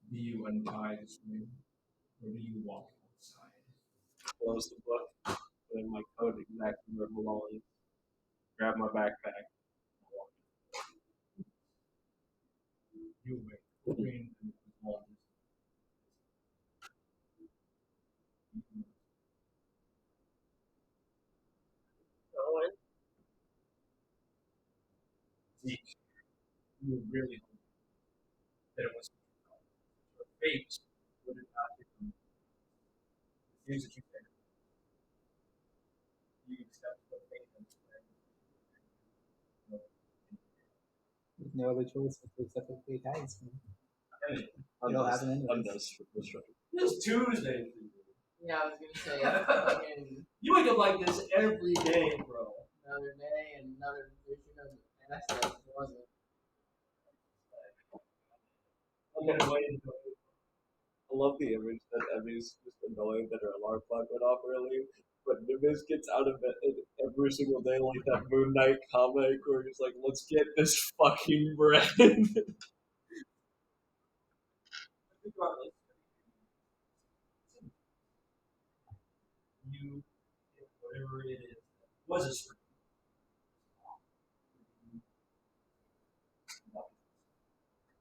S1: Do you untie the string, or do you walk outside?
S2: Close the book, put in my coat exactly where it belongs. Grab my backpack.
S1: You wait. Between the walls. You were really hoping that it was your fate would have not become the things that you said. You accept the fate and
S3: There's no other choice but to accept what fate has.
S2: It'll
S3: happen anyways.
S1: It's Tuesday for you.
S4: Yeah, I was gonna say fucking
S1: You wake up like this every day, bro.
S4: another day and another vision of assets, wasn't it?
S1: I'm gonna wait until
S2: I love the image that Emmy's just annoying that her alarm clock went off early, but Nimbus gets out of bed every single day like that Moon Knight comic where he's like, let's get this fucking bread.
S1: regardless. You, whatever it is, was a spring.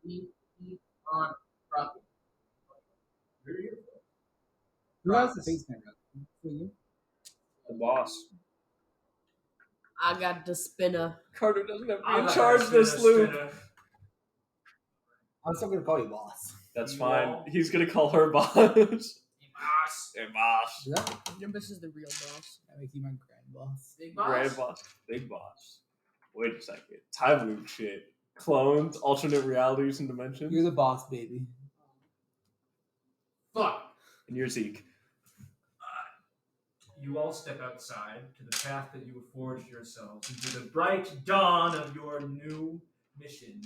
S4: Keep on trucking.
S1: You're here.
S3: Who has the face camera? For you?
S2: The boss.
S5: I got the spinner.
S2: Carter doesn't have to
S1: I'm
S2: be in
S1: not
S2: charge
S1: gonna
S2: this loop.
S3: I'm still gonna call you boss.
S2: That's
S1: You
S2: fine.
S1: all-
S2: He's gonna call her boss.
S1: Boss.
S2: Hey, boss.
S3: Does that,
S5: Nimbus is the real boss.
S3: that makes you my grand boss?
S4: Big boss.
S2: Grand boss. Big boss. Wait a second. Time loop shit. Clones, alternate realities and dimensions.
S3: You're the boss, baby.
S1: Fuck.
S2: And you're Zeke.
S1: You all step outside to the path that you have forged yourselves into the bright dawn of your new mission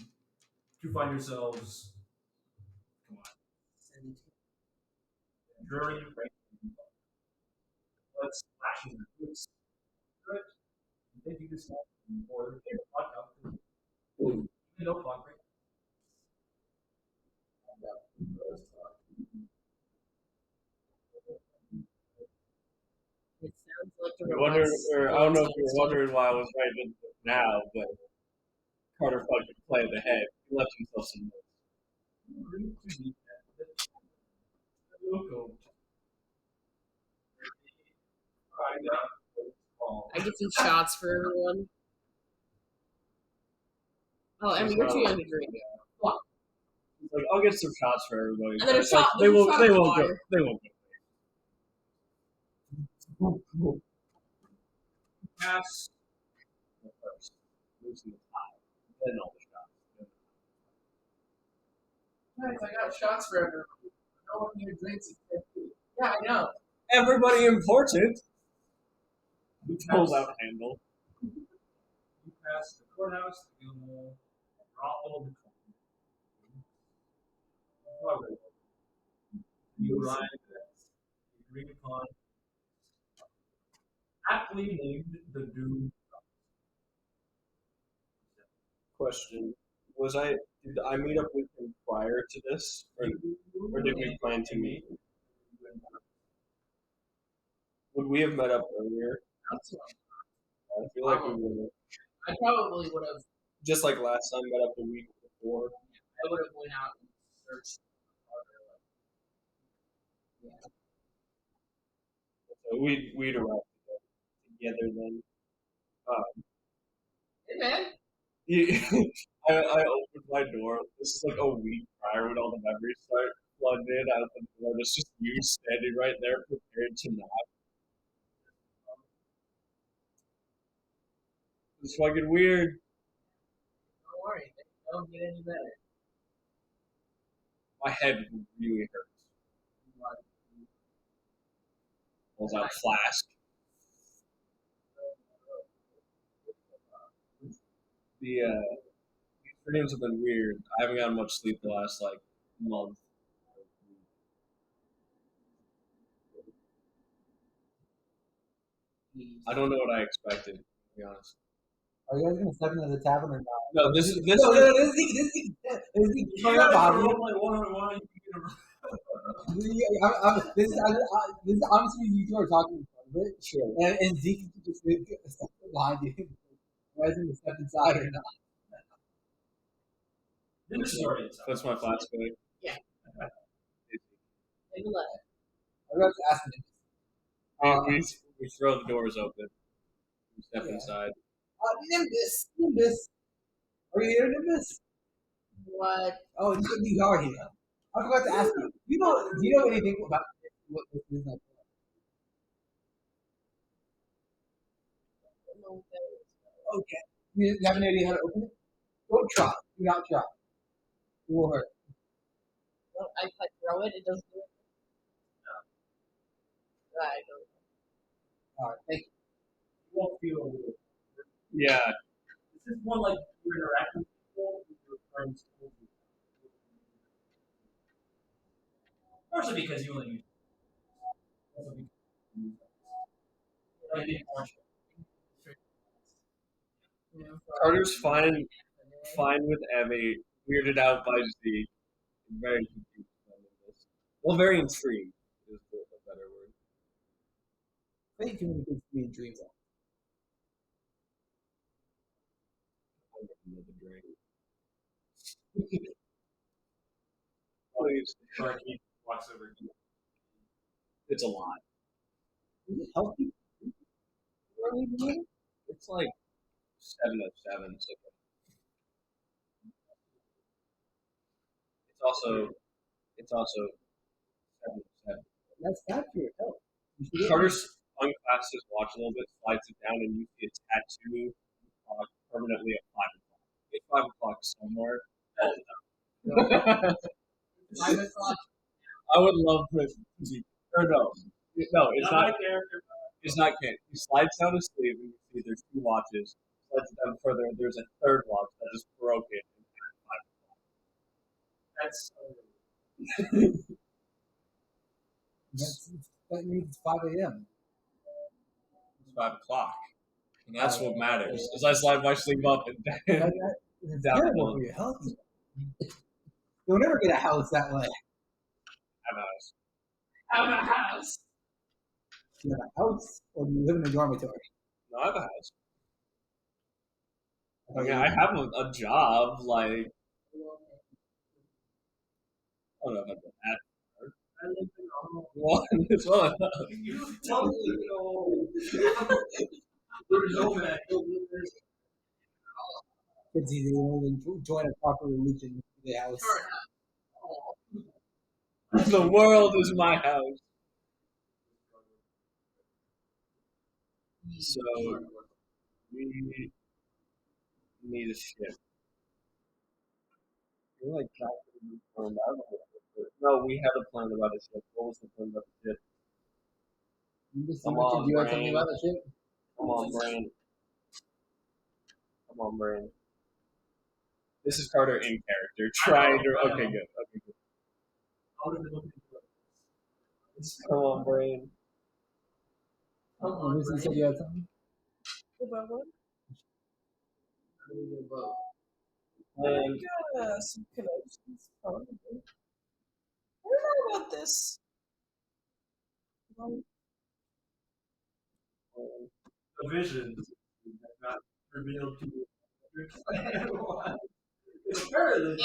S1: to find yourselves, come on, journey right blood splashing your boots. Good. You think you just or the fuck up. Even though fuck right.
S5: It sounds like a
S2: I wonder, or I don't know if you're wondering why I was writing it now, but Carter fucking played the head. He left himself some notes.
S5: I get some shots for everyone. Oh, Emmy, you're too young to drink.
S2: He's like, I'll get some shots for everybody.
S5: And then a
S2: It's like,
S5: shot-
S2: they
S5: there's a
S2: won't.
S5: shot
S2: They
S5: of
S2: won't go.
S5: water.
S2: They won't go.
S1: Pass.
S2: First, losing the tie, then all the shots.
S4: Guys, I got shots for everyone. No one here drinks except you. Yeah, I know.
S2: Everybody important. He pulls out handle.
S1: You pass the courthouse, the Gilmore, and brothel, the Club. You arrive at the agreed upon, aptly named the Doom.
S2: Question: Did I meet up with him prior to this, or did we plan to meet? Would we have met up earlier?
S4: That's what
S2: I feel like we would have.
S4: I probably would have.
S2: Just like last time, met up the week before.
S4: I would have went out and searched harder. Like,
S2: So we'd arrive together then.
S4: hey man,
S2: I opened my door. This is like a week prior when all the memories start flooding in. I opened the door. It's just you standing right there, prepared to nap. It's fucking weird.
S4: don't worry, things don't get any better.
S2: My head really hurts. Pulls out flask. These dreams have been weird. I haven't gotten much sleep the last month. I don't know what I expected, to be honest.
S3: Are you guys gonna step into the tavern or not?
S2: No, this is
S3: No, this is coming up behind you. This is obviously you two are talking in front of it.
S2: Sure.
S3: And Zeke can just step behind you. You guys gonna step inside or not?
S1: This is already inside.
S2: That's my flask away.
S5: Maybe let
S3: I'm going to ask him.
S2: We throw the doors open. We step
S3: Yeah.
S2: inside.
S3: Nimbus. Are you here, Nimbus?
S5: what?
S3: Oh, you are here. I forgot to ask you. Do you know anything about what this is like?
S5: I don't know what that is.
S3: Okay. You have any idea how to open it? Don't try. Do not try. It will hurt.
S5: Well, if I throw it, it doesn't do it. No. I don't know.
S3: All right. Thank you.
S1: You won't feel a little.
S2: Yeah.
S1: This is more like you're interacting with people with your friends. Partially because you only use.
S2: Carter's fine with Emmy, weirded out by Zeke, very confused by this. Well, very intrigued is a better word.
S3: I think communicates to me in dreams.
S2: Another drink. Please.
S1: Sharky walks over.
S2: It's a lot.
S3: Is it healthy? What are we doing?
S2: It's like 7 of 7. So it's also 7 of 7.
S3: That's bad for your health.
S2: Carter's unclasps his watch a little bit, slides it down, and you see a tattoo permanently at 5 o'clock. It's 5 o'clock somewhere. I would love for it to be. Or no, it's not. It's not canon. He slides down his sleeve, and you see there's 2 watches. Slides it down further, and there's a third watch that is broken.
S1: That's
S3: That means it's 5 a.m.
S2: It's 5 o'clock. And that's what matters. As I slide my sleeve up and down.
S3: It's
S2: Down
S3: terrible
S2: below.
S3: for your health. You'll never get a house that way.
S2: Have a house.
S3: Do you have a house or do you live in a dormitory?
S2: No, I have a house. I mean, I have a job, like. I don't know about that.
S1: I live in
S2: One as well.
S1: You totally know. You're nomad.
S3: Kids either only join a proper religion for the house.
S2: The world is my house. So we need a ship. You're like no, we had a plan about a ship. What was the plan about the ship?
S3: Come on, you had something about the ship?
S2: Come on, brain. This is Carter in character. Trying to. Okay, good. Come on, brain.
S3: Lucy said you had something?
S5: About what?
S2: And
S5: Some connections, probably. I don't know about this.
S1: The visions have not revealed to you. Apparently,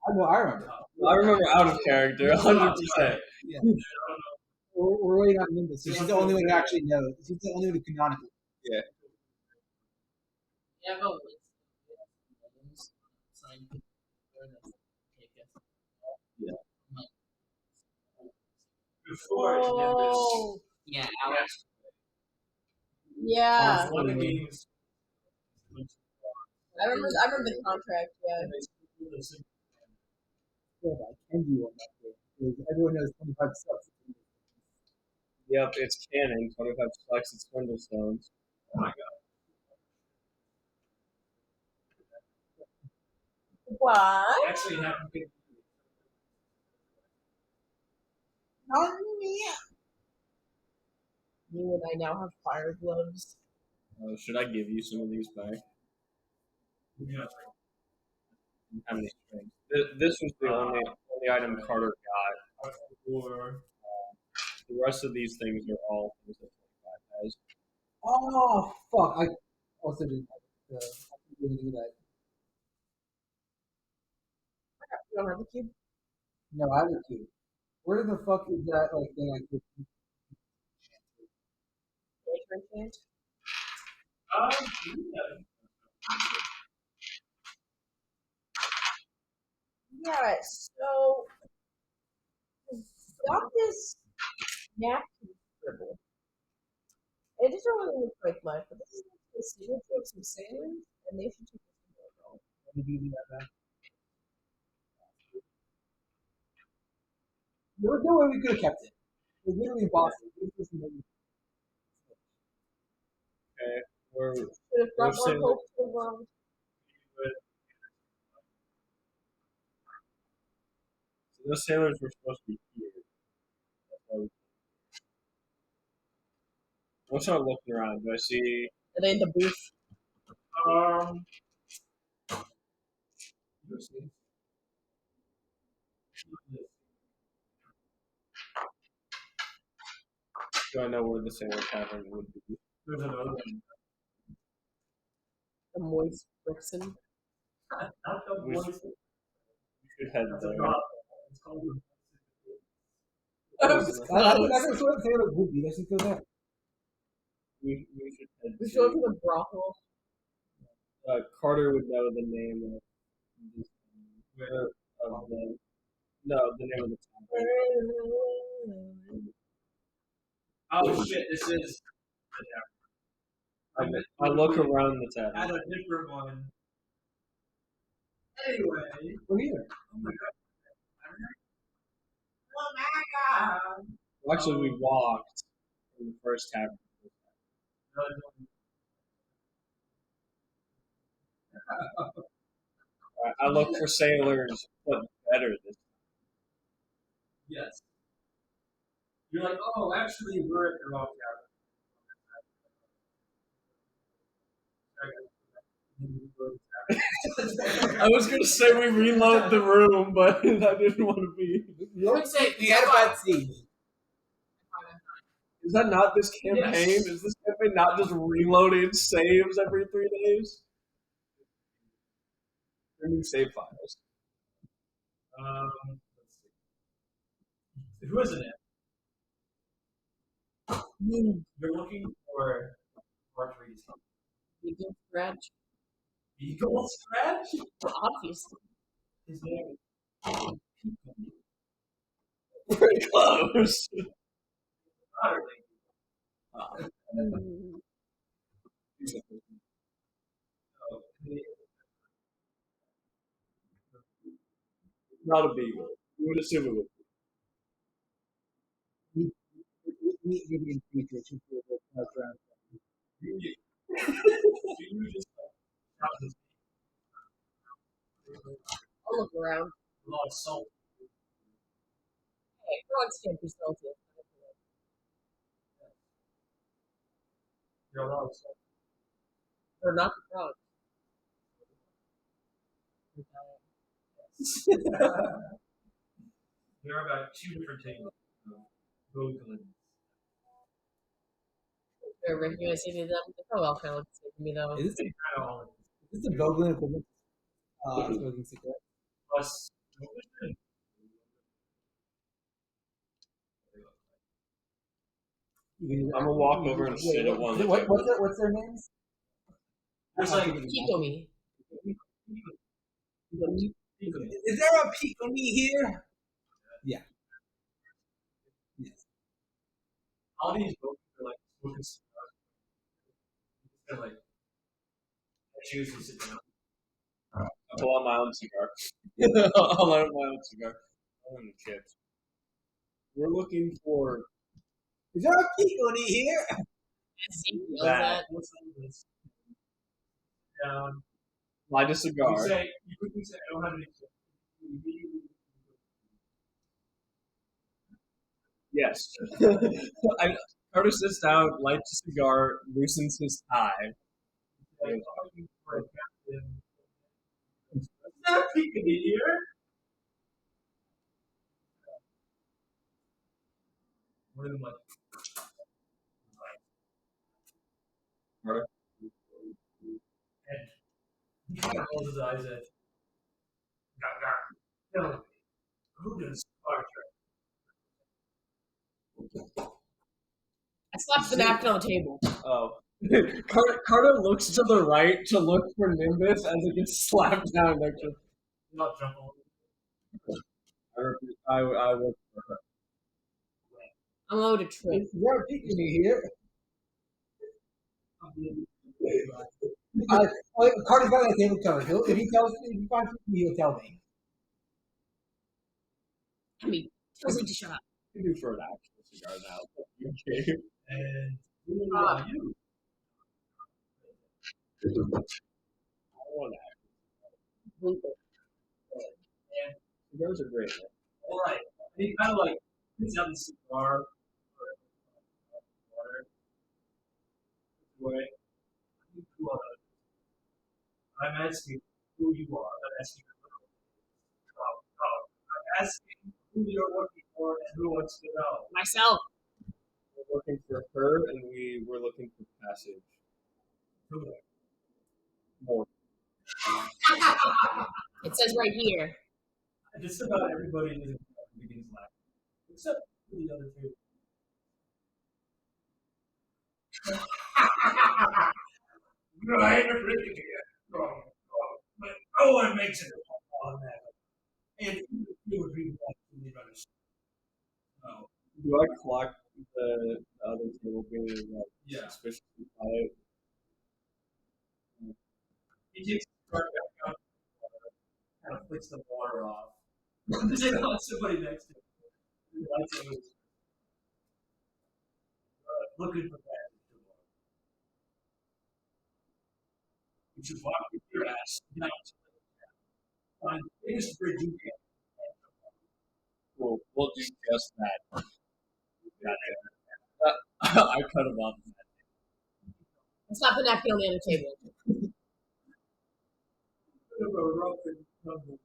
S3: I remember.
S2: I remember out of character, 100%.
S3: Yeah. We're waiting on Nimbus. So she's the only one who actually knows. She's the only one who canonically.
S2: Yeah.
S4: You have a list of names signed to take us.
S2: Yeah.
S1: Before
S5: Oh,
S4: Yeah, Alex.
S5: yeah.
S1: one of the games.
S5: I remember the contract. Yeah.
S3: Yeah, I can do one that day. Because everyone knows 25 steps.
S2: Yep, it's canon. 25 sucks. It's Swindlestones.
S1: Oh my god.
S5: What?
S1: Actually, it happened.
S5: Not me. You and I now have fire gloves.
S2: Should I give you some of these back?
S1: Yeah.
S2: How many strings? This was the only item Carter got.
S1: Or
S2: The rest of these things are all things that 25 has.
S3: Oh fuck! I also didn't. I didn't do that.
S5: You don't have a cube?
S3: No, I have a cube. Where the fuck is that like thing I could?
S5: Enchant? Yeah, so got this napkin scribble. It doesn't really look like much, but this is the signature of some sailors, and they should take this to Morgall.
S3: Let me give you that back. There was no way we could have kept it. It was literally impossible.
S2: Okay, we're
S5: Should have brought more
S2: sailors.
S5: hope to the world.
S2: So those sailors were supposed to be here. That's why we- I'll start looking around. Do I see?
S5: Are they in the booth?
S1: um,
S2: Do I know where the sailor tavern would be?
S1: there's another one.
S5: The moist Brixton?
S1: Not the
S2: We
S1: voice.
S2: We should head
S1: That's a
S2: there.
S1: drop. It's called the
S3: I think that's what Taylor would be. Let's just go there.
S2: We should head
S5: We should go to
S2: to.
S5: the brothel.
S2: Carter would know the name of this, of the the name of the tavern.
S1: Oh shit! This is
S2: I look around the
S1: at
S2: tavern.
S1: a different one. Anyway,
S3: We're here.
S1: oh my god. Oh my god.
S2: Well, actually, we walked from the first tavern. I look for sailors, but better this
S1: Yes. You're like, oh, actually, we're at the wrong
S2: time. I was gonna say we reload the room, but I didn't want to be.
S3: We had a bad scene.
S2: Is that not this campaign?
S1: Yes.
S2: Is this campaign not just reloading saves every 3 days? They're new save files.
S1: Let's see. Who is it? You're looking for Marjorie's help.
S5: Eagle Scratch?
S1: Eagle Scratch?
S5: Obviously.
S1: His name
S2: Pretty close. Not a beagle. You would assume it would be.
S3: Meet Vivian Future. She's the around.
S1: You just
S5: I'll look around.
S1: a lot of salt.
S5: Hey, frogs can't be salty.
S1: You're a lot of salt.
S5: They're not the frogs.
S1: There are about 2 different things. Boglins.
S5: They're recognizing any of them. They probably all kind of look the same to me, though.
S3: Is this
S1: They kind of all
S3: the Boglin equivalent? Smoking cigarette.
S1: plus.
S2: I'm gonna walk over and sit at one of the tables.
S3: What's their names?
S1: There's like
S5: Kikomi.
S3: Is there a peak on me here? Yeah. Yes.
S1: all these books are like smoking cigars. They're like I choose to sit down.
S2: I pull out my own cigar. I'll light up my own cigar. I want the chips. We're looking for
S3: Is there a peak on me here?
S5: Zeke yells
S2: that.
S5: at.
S1: What's on this? Down.
S2: light a
S1: You
S2: cigar.
S1: say, you quickly say, I don't have any. You immediately.
S2: Yes. Carter sits down, lights a cigar, loosens his tie.
S1: Like, oh, you for a captain. Is that peeking in here? One of them like,
S2: Carter.
S1: and he kind of rolls his eyes at, tell me, who does Star Trek?
S5: I slapped the napkin on the table.
S2: Oh. Carter looks to the right to look for Nimbus as it gets slapped down next to him.
S1: Not jump over.
S2: I look for her.
S5: I'm owed a trip.
S3: You're peeking me here. Carter's got a table covered. If he finds me, he'll tell me.
S5: I mean, tells me to shut up.
S2: You can do short actual cigars now. Okay.
S1: And who are you?
S2: I want that.
S1: And
S2: Cigars are great. Man.
S1: all right, and he kind of like puts out the cigar for water. Away. Who are you? I'm asking who you are. I'm asking I'm asking who you're working for and who wants to know.
S5: Myself.
S2: We're looking for her, and we were looking for passage.
S1: Who?
S2: More.
S5: It says right here.
S1: Just about everybody in the begins laughing, except for the other two. Right, but no one makes it on that. And you would be like really no.
S2: Do I clock the other table being like
S1: Yeah.
S2: suspiciously quiet?
S1: He takes the card back out, kind of flicks the water off. There's somebody next to him. He lights it with looking for that. You should walk with your ass down to the find the biggest bridge you can.
S2: We'll do just that. I cut him off.
S5: I slapped the napkin on the other table.
S1: Bit of a rough and tumble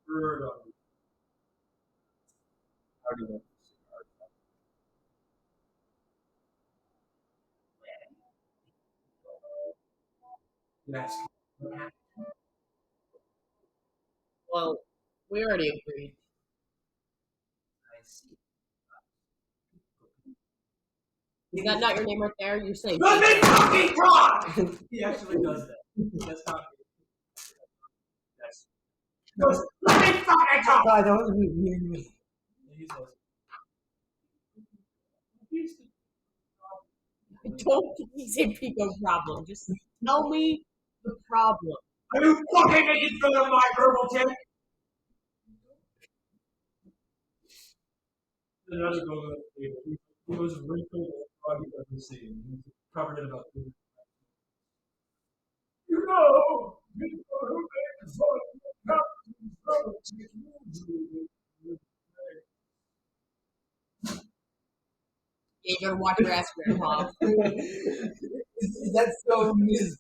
S1: bird on the
S2: Argument.
S1: yes.
S5: Well, we already agreed.
S1: I see.
S5: Is that not your name right there? You're saying.
S1: Let me fucking talk! He actually does that. That's not that's he goes, let me fucking talk!
S3: I don't want to hear me.
S1: And he goes,
S5: Don't say Pico problem. Just tell me the problem.
S1: are you fucking making fun of my verbal tick? Another goes on the table. He was wrinkled as frog you've ever seen. He was covered in about 2 You know who makes fun of
S5: Yeah, you better watch your ass, Grandpa.
S3: Is that so, Mrs.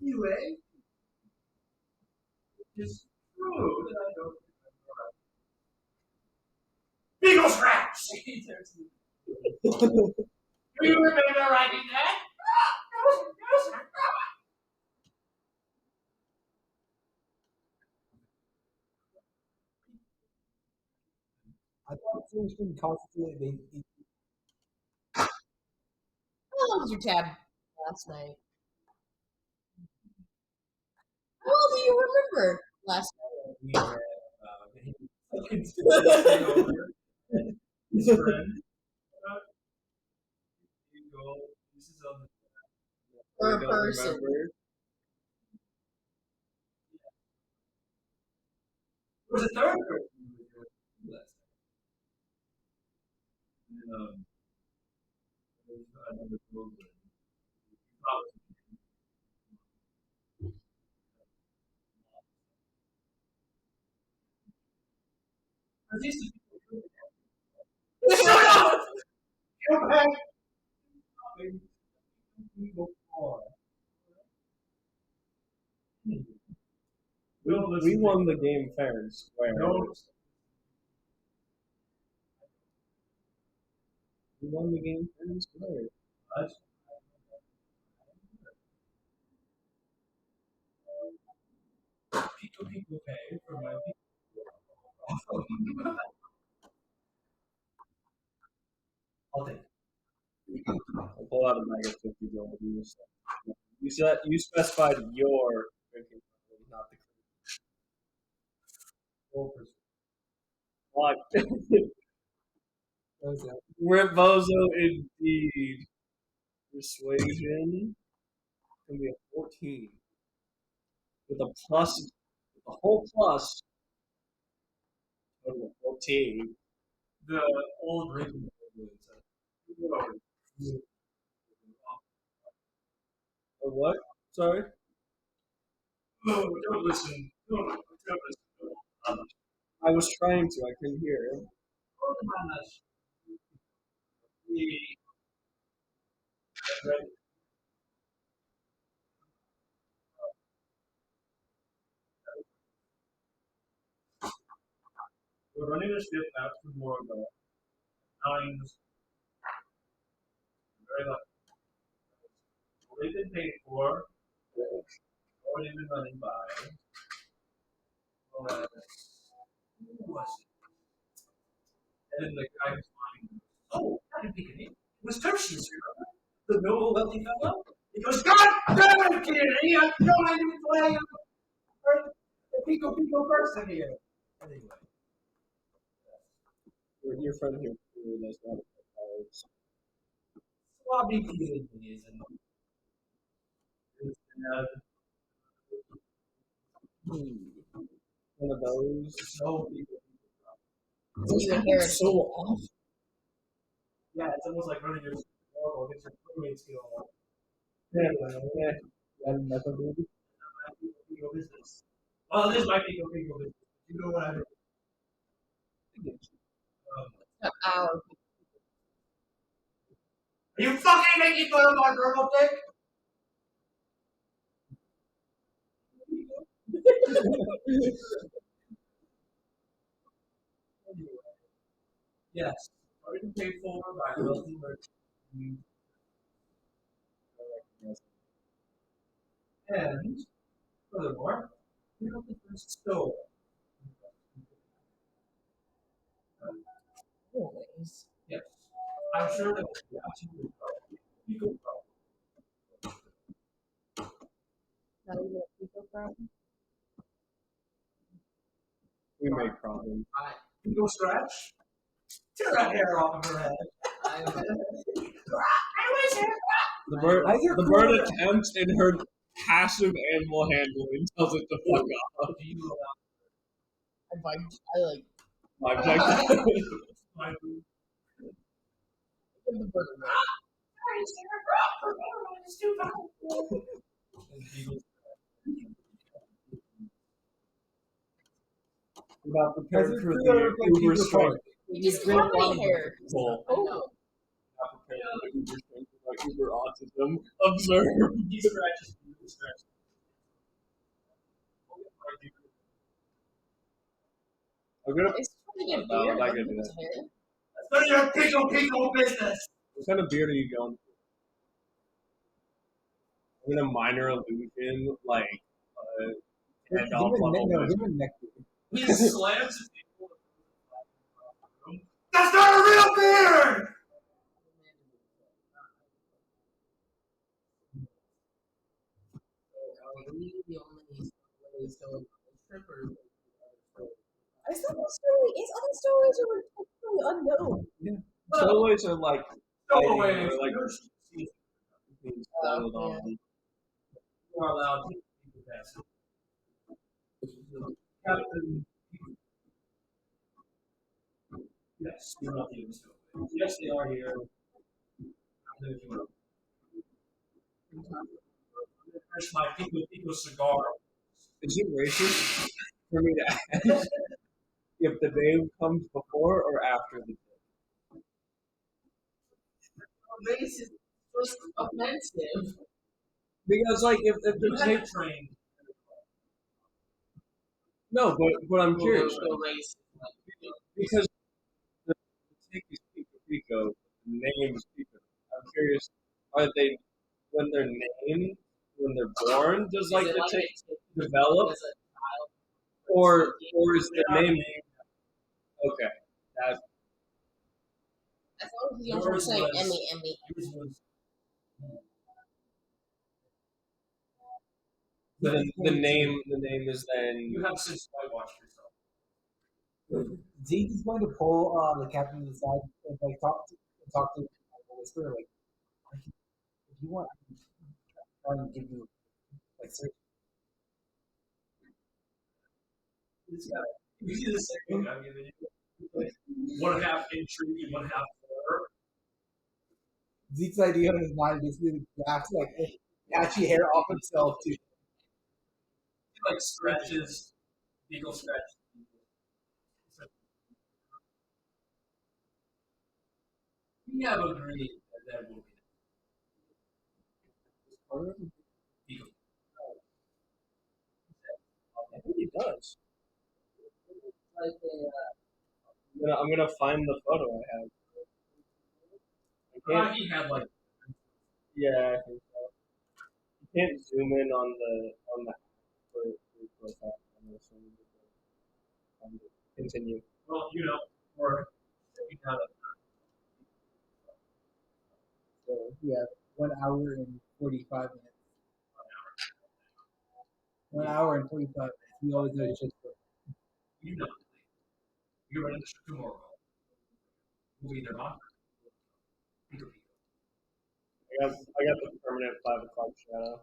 S1: Anyway, it's true that I don't remember. Beagle scratch! Do you remember writing that?
S3: I thought it's been constantly.
S5: How long was your tab last night? How well do you remember last night?
S1: His friend. This is on the
S5: For a person.
S1: There was a third person who was here last night. And,
S2: another movement.
S1: Shut up! Go back.
S2: We won the game fair and square. We won the game fair and square.
S1: People pay for my I'll take it.
S2: I'll pull out a bag of $50. You specified your drinking problem, not the what? Rebozo indeed. Persuasion can be a 14 with a plus, with a whole plus. Total of 14.
S1: The old drinking
S2: A what? Sorry.
S1: Oh, don't listen. Don't listen.
S2: I was trying to. I couldn't hear.
S1: We're running a ship out to Morgall. Nines. Very lucky. They've been paid for. Already been running by. Who was it? And then the guy was flying. Oh, I didn't pick a name. It was Tertius, remember? The noble wealthy fellow? He goes, God damn it, Kennedy! I know I didn't play the Pico person here. Anyway.
S2: Your friend here that's not a
S1: Swabby feeling is and
S2: one of those.
S1: so people.
S5: So you inherit.
S2: So off.
S1: Yeah, it's almost like running your normal, get your crewmate skill on.
S2: Yeah.
S3: That's a baby.
S1: Pico business. Well, it is my Pico business. You know what I mean?
S5: Our
S1: Are you fucking making fun of my verbal dick? Anyway, yes, already paid for by wealthy merchants. And furthermore, we don't think there's still
S5: always.
S1: yes. I'm sure that will be absolutely Pico problem.
S5: Not even a Pico problem.
S2: We make problems.
S1: Pico scratch? Tear that hair off of her head.
S2: The bird attempts in her passive animal handling tells it to fuck off.
S1: Do you allow
S5: I like
S2: My objective.
S1: my food?
S5: give the bird a rub.
S1: And Pico
S2: We're not prepared for the uber strength.
S5: Just cut my hair.
S2: Pull.
S5: I know.
S2: Not prepared for the uber strength of our uber autism. Observe.
S1: He scratches.
S2: I'm gonna.
S5: It's trying to get
S2: No, I'm
S5: beard.
S2: not
S5: Look
S2: gonna
S5: at
S2: do
S5: his
S2: that.
S5: hair.
S1: That's none of your Pico business.
S2: What kind of beard are you going for? I'm gonna minor illusion, like, and off level.
S3: Give him a neck.
S1: He slams his table. That's not a real beard!
S4: Are we the only stowaways going on this trip, or is
S5: I saw the story. Its other stories are like totally unknown.
S2: Stowaways are like,
S1: Stowaways.
S2: like,
S5: Yeah.
S2: on.
S1: You are allowed to keep the pass. Captain. Yes, you're not the only stowaway. Yes, they are here. Then if you want to finish my Pico Pico cigar.
S2: Is it racist for me to ask if the name comes before or after the
S4: Race is just offensive.
S2: Because like if
S1: You
S2: the
S1: have
S2: take
S1: to train.
S2: no, but I'm curious
S4: The race.
S2: because the take is Pico Pico, the name is Pico. I'm curious, are they when they're named when they're born? Does like
S4: Is it
S2: the
S4: like
S2: take
S4: a
S2: develop,
S4: as a child?
S2: or is the
S1: They are
S2: name
S1: named.
S2: okay? That
S5: As long as you don't
S1: Yours
S5: say
S1: was-
S5: Emmy.
S1: Yours was
S2: the name is then
S1: you have since whitewashed yourself.
S3: Zeke is going to pull the captain to the side and like talk to whisper like, if you want, I can try and give you like search.
S1: This guy. You see the second I'm giving you. One half intrigue, one half horror.
S3: Zeke's idea in his mind is basically to graft like patchy hair off himself to
S1: He like scratches, Beagle scratches. We have agreed that will be Beagle.
S2: I think he does.
S4: Like
S2: I'm gonna find the photo I have. I can't.
S1: He had like
S2: Yeah, I think so. You can't zoom in on the for profile. I'm assuming continue.
S1: well, or checking out
S3: so yeah, 1 hour and 45 minutes. 1 hour and 45 minutes. We always know it's just
S1: you know you're running to Morgall. We'll either not Beagle Beagle.
S2: I got the permanent 5 o'clock shadow.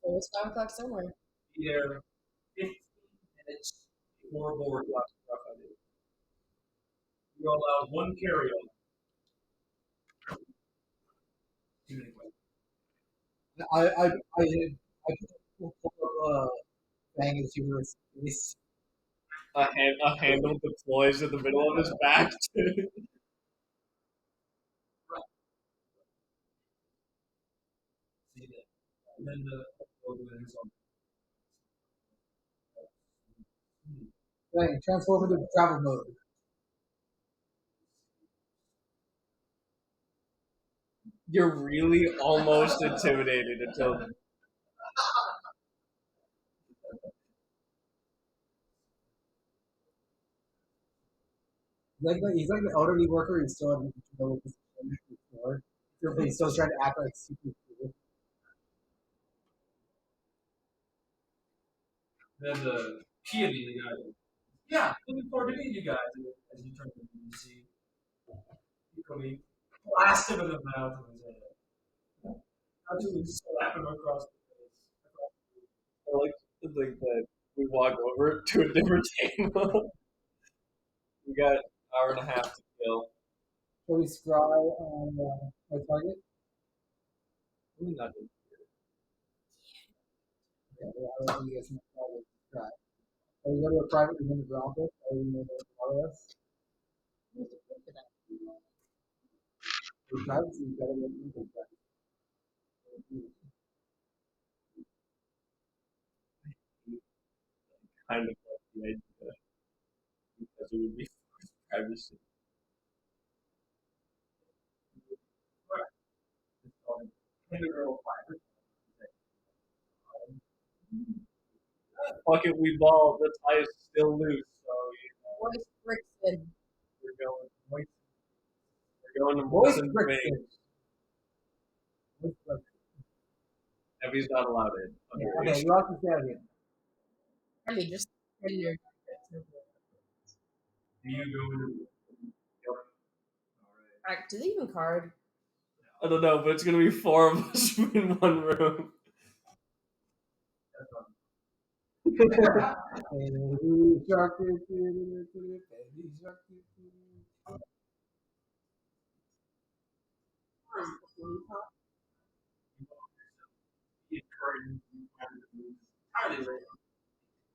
S5: So it's 5 o'clock somewhere.
S1: Be there 15 minutes before board.
S2: Rough idea.
S1: You're allowed one carry-on. Too many questions.
S3: I pull up Bang and Super's face.
S2: A handle deploys in the middle of his back.
S1: See that. And then the is on.
S3: Bang, transform into travel mode.
S2: You're really almost intimidated until
S3: He's like an elderly worker who's still in the lower position before. He's still trying to act like super cool.
S1: Then the peony guy. Yeah, looking forward to meeting you guys. As you turn to you see Kobe blast him in the mouth of his head. Absolutely slap him across the face.
S2: I like to think that we walk over to a different table. We got an hour and a half to kill.
S3: Shall we scry on my target?
S2: Really not good.
S3: Yeah, I don't think you guys can scry. Are we go to a private room in the office? Are we going to follow us? For privacy, you gotta get into
S2: Kind of like the idea because it would be privacy. Fuck it, we ball. The tie is still loose, so
S5: Voice Brixton.
S2: we're going. We're going to
S3: Voice
S2: Molson
S3: Brixton.
S2: Bing. Evie's not allowed in.
S3: Okay, you have to say it again.
S5: I mean, just in your.
S1: Do you go to
S5: Alright, do they even card?
S2: I don't know, but it's gonna be 4 of us in one room.
S3: Baby shark, baby shark.
S1: entirely random.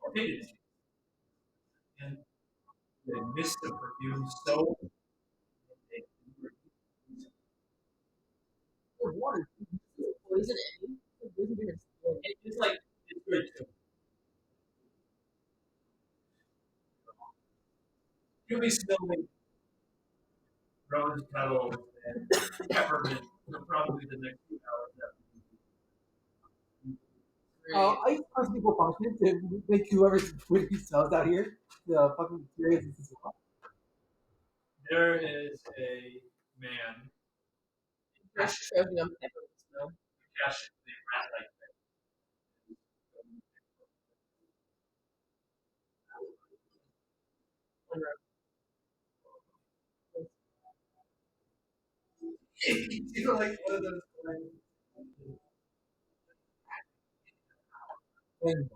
S1: Opinions. And they missed the perfume so
S5: Water. Poison it. Poison your skin.
S1: it's like it's good too. You'll be smelling rose petals and peppermint for probably the next few hours.
S3: I used to press people function to make whoever's putting themselves out here the fucking experience as well.
S1: There is a man
S5: Fresh choking on peppermint smell.
S1: cash the rat like you know, like one of those
S3: And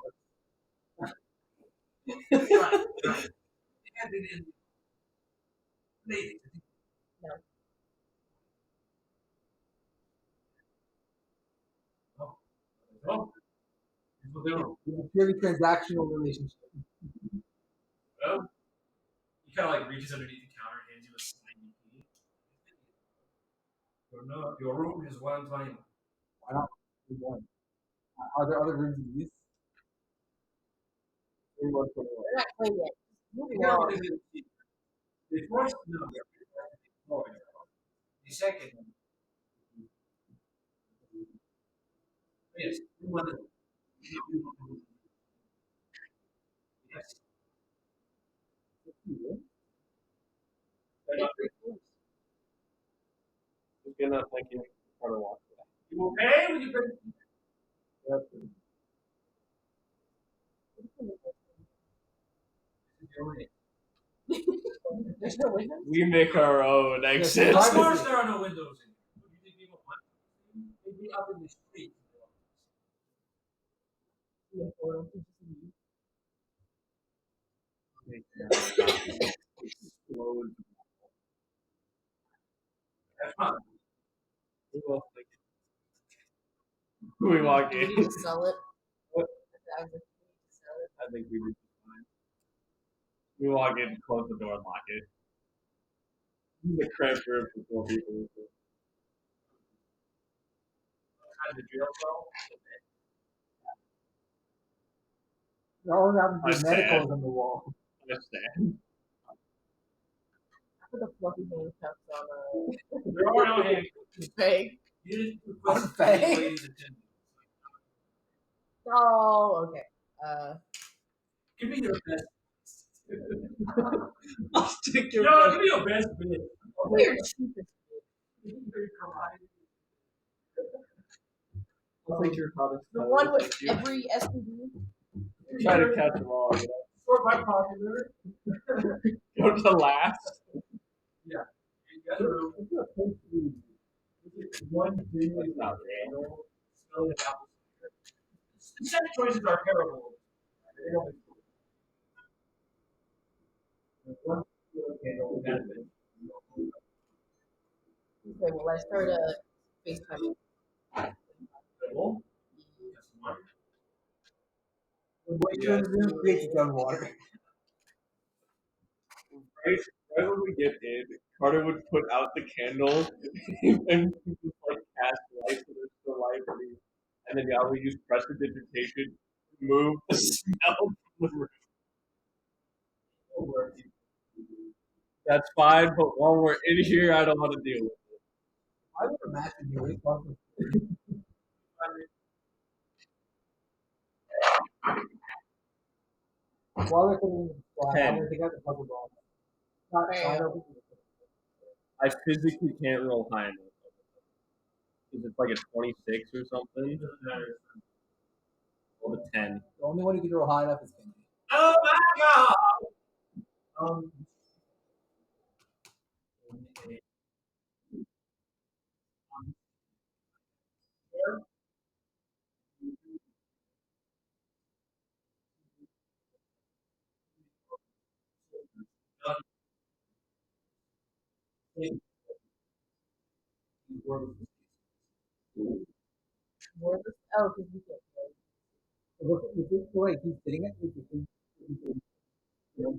S1: handed in lady.
S5: No.
S1: Oh, well,
S3: it's a purely transactional relationship.
S1: he kind of like reaches underneath the counter, hands you a slimy key. Your room is 120.
S3: Why not? One. Are there other rooms in use?
S5: They're not clean yet. Moving
S1: You know
S5: on.
S1: what it is? The first, no, the second, yes, you want to, yes.
S2: Just gonna thank you for the walk.
S1: You okay when you bring?
S2: Yep.
S5: There's no windows.
S2: We make our own exits.
S1: Of course, there are no windows in here. What do you think people want? They'd be up in the street.
S5: No portal. It's just you.
S2: Explode.
S1: That's fun.
S2: We walk
S5: We
S2: in.
S5: need to sell it.
S2: What?
S5: I was like, we need to sell it.
S2: I think we did fine. We walk in, close the door, lock it. This is a cramped room for 4 people.
S1: Kind of the jail cell.
S3: All that happens
S2: I
S3: is
S2: stand.
S3: medicals on the wall.
S2: Understand?
S5: I put the fluffy handcuffs on
S1: There are no handcuffs.
S5: Fake.
S1: You didn't request
S3: On Faye?
S1: any ladies' attendance.
S5: Oh, okay.
S1: Give me your best.
S2: I'll stick your
S1: No, give me your best bid.
S5: What's your cheapest?
S2: I'll take your hottest.
S5: The
S2: photo,
S5: one with
S2: thank you.
S5: every SUV?
S2: Try to catch them all. You
S1: Sort my pocket there.
S2: know? Go to last.
S1: Yeah. You got a room. One thing
S2: That's not
S1: real. Smelling of apple cider. The second choices are terrible. They don't. One candle benefit.
S5: Okay, well, I start a FaceTime.
S1: Double. That's one.
S3: The moisture in the room creates its own water.
S2: Right when we get in, Carter would put out the candle and just like cast light so there's still light underneath. And then yeah, we use prestidigitation to move the smell from the room. That's fine, but while we're in here, I don't want to deal with it.
S3: I would imagine you would probably. While they're putting in the spot, I'm going to take out the puzzle ball. Not trying to.
S2: I physically can't roll high enough. Is it like a 26 or something? Roll a 10.
S3: The only one who can roll high enough is Kenji.
S1: Oh my god!
S5: more of this. Oh, because we can't play.
S3: With this boy, he's sitting at you know,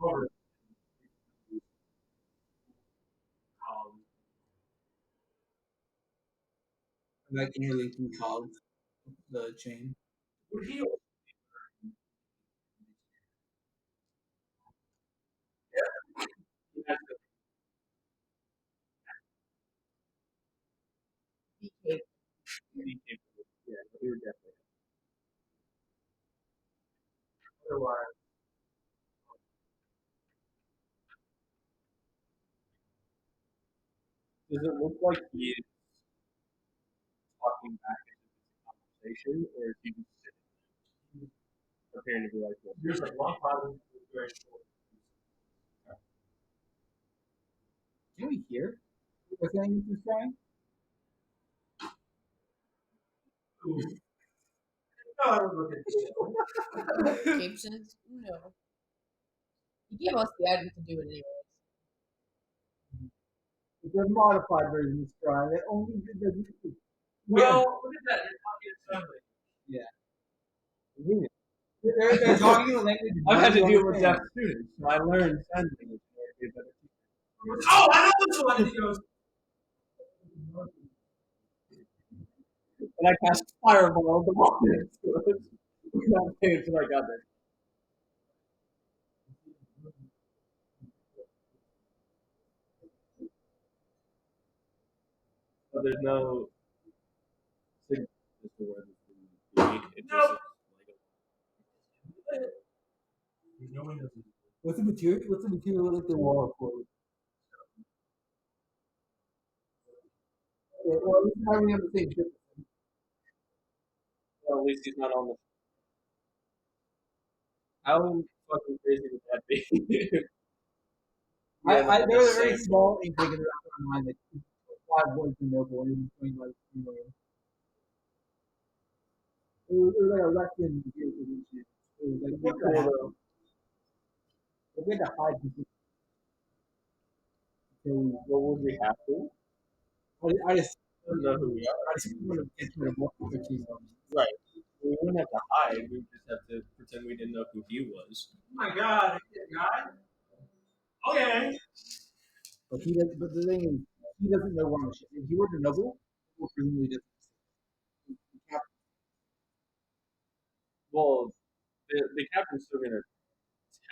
S2: covered.
S3: like interlinking cogs of the chain.
S2: Would he
S5: BK.
S2: Yeah, he would definitely. Otherwise, does it look like he is talking back into the conversation, or is he just sitting preparing to be like this? There's like one positive, very short.
S3: Can we hear what's saying he's trying?
S2: No, I don't look at this.
S5: Cape says no. He gave us the item to do it anyways.
S3: It's a modified version of Scry that only doesn't.
S2: Well, look at that. You're talking to somebody.
S3: Yeah. They're talking a language.
S2: I've had to
S3: you
S2: deal with deaf
S3: understand.
S2: students, so I learned sign language.
S1: Oh, I know this one. He goes,
S2: And I cast fireball on the wall. Not paying until I got there. So there's no signal as to where this can be. It just
S1: Nope.
S2: there's no windows.
S3: What's the material? What's the material like the wall for? Okay, well, at least now we have the same ship.
S2: Well, at least he's not on the. How fucking crazy would that be?
S3: There's a very small inkling in the back of my mind that 5 was the noble and he was going like, you know, it was like a less than zero position. It was like, what the hell? If we had to hide this,
S2: What would we have to?
S3: I just
S2: don't know who we are.
S3: I just want to get rid of what the team was.
S2: Right. We wouldn't have to hide. We would just have to pretend we didn't know who he was.
S1: oh my God, God. Okay.
S3: But he does. But the thing is, he doesn't know we're on the ship. If he were the noble, he presumably doesn't.
S2: Well, the captain's still gonna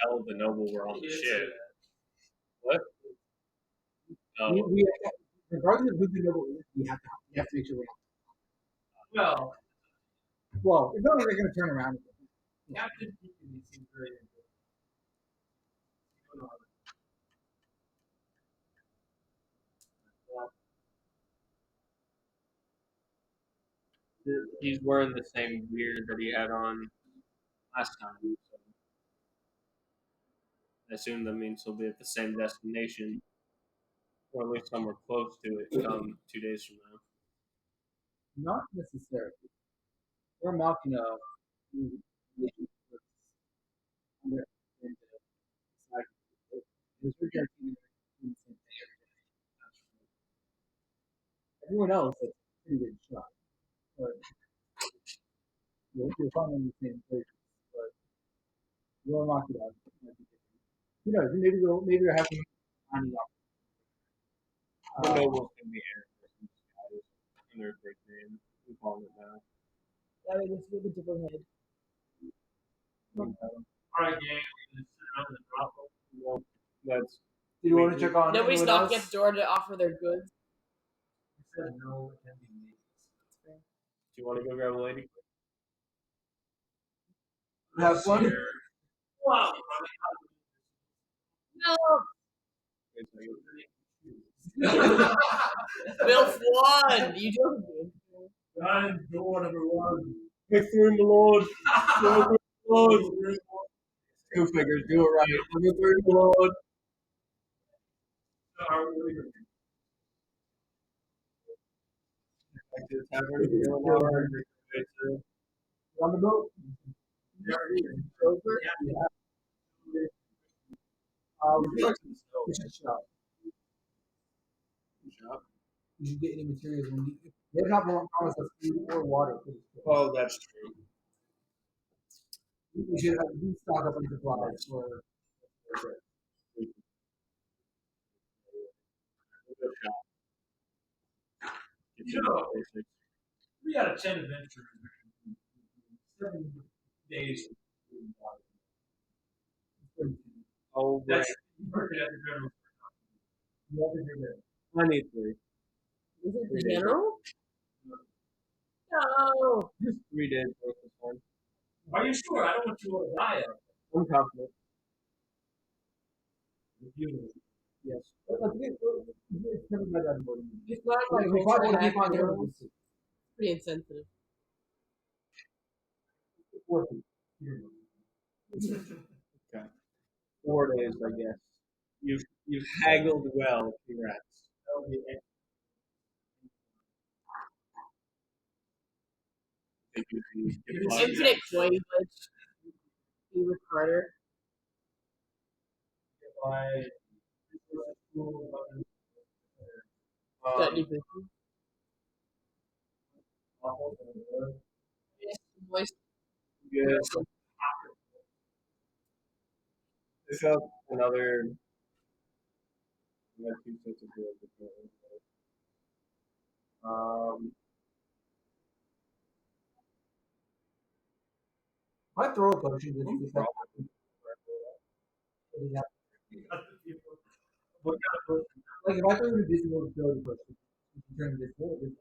S2: tell the noble we're on the ship. What?
S3: We regardless of who the noble is, we have to make sure we're not. Well, it's not like they're going to turn around.
S1: Captain Deacon seems very
S2: He's wearing the same gear that he had on last time. So I assume that means he'll be at the same destination, or at least somewhere close to it, come 2 days from now.
S3: Not necessarily. Ghor Machina under everyone else is a pretty good shot. But you're finding the same places. But Ghor Machina might be different. Who knows? Maybe we're having finding out.
S2: The nobles can be air disguise in their great name. We call it now.
S5: That is with a different head.
S1: Alright, gang, we're gonna sit around and drop them.
S2: Well, that's.
S3: Do you want to check on
S5: Nobody's
S3: anyone
S5: knocking
S3: else?
S5: at the door to offer their goods.
S1: You said no, it can be me.
S2: Do you want to go grab a lady?
S3: Have fun.
S1: Wow.
S5: Wilf won! You joking?
S1: I'm door number one.
S2: Victory, my lord. Victory, my lord. Two figures, do it right. Victory, my lord. Back to the tavern.
S3: On the boat.
S5: Over.
S3: We should shop. You should get any materials when you. They don't promise us food or water for this trip.
S2: Oh, that's true.
S3: We should at least stock up on supplies for.
S1: We out of 10 adventures. 7 days.
S2: Oh, right.
S1: That's perfect at the general.
S2: I need 3.
S5: Is it
S2: 3 days.
S5: general? No.
S2: Just 3 days worth of fun.
S1: Are you sure? I don't want you all to die of it.
S2: I'm confident.
S3: Yes. It's never been done before.
S5: It's not like
S3: We probably want to
S5: ultra
S3: keep on
S5: hacker.
S3: going.
S5: It's pretty insensitive.
S2: Okay. 4 days, I guess. You've haggled well. Congrats.
S5: Infinite coin glitch. Be with Carter. Got new business. Yes, voice.
S2: Good. Pick up another. We have 2 sets of rules.
S3: I throw a potion with you. Like if I throw an invisible ability potion, you can turn invisible.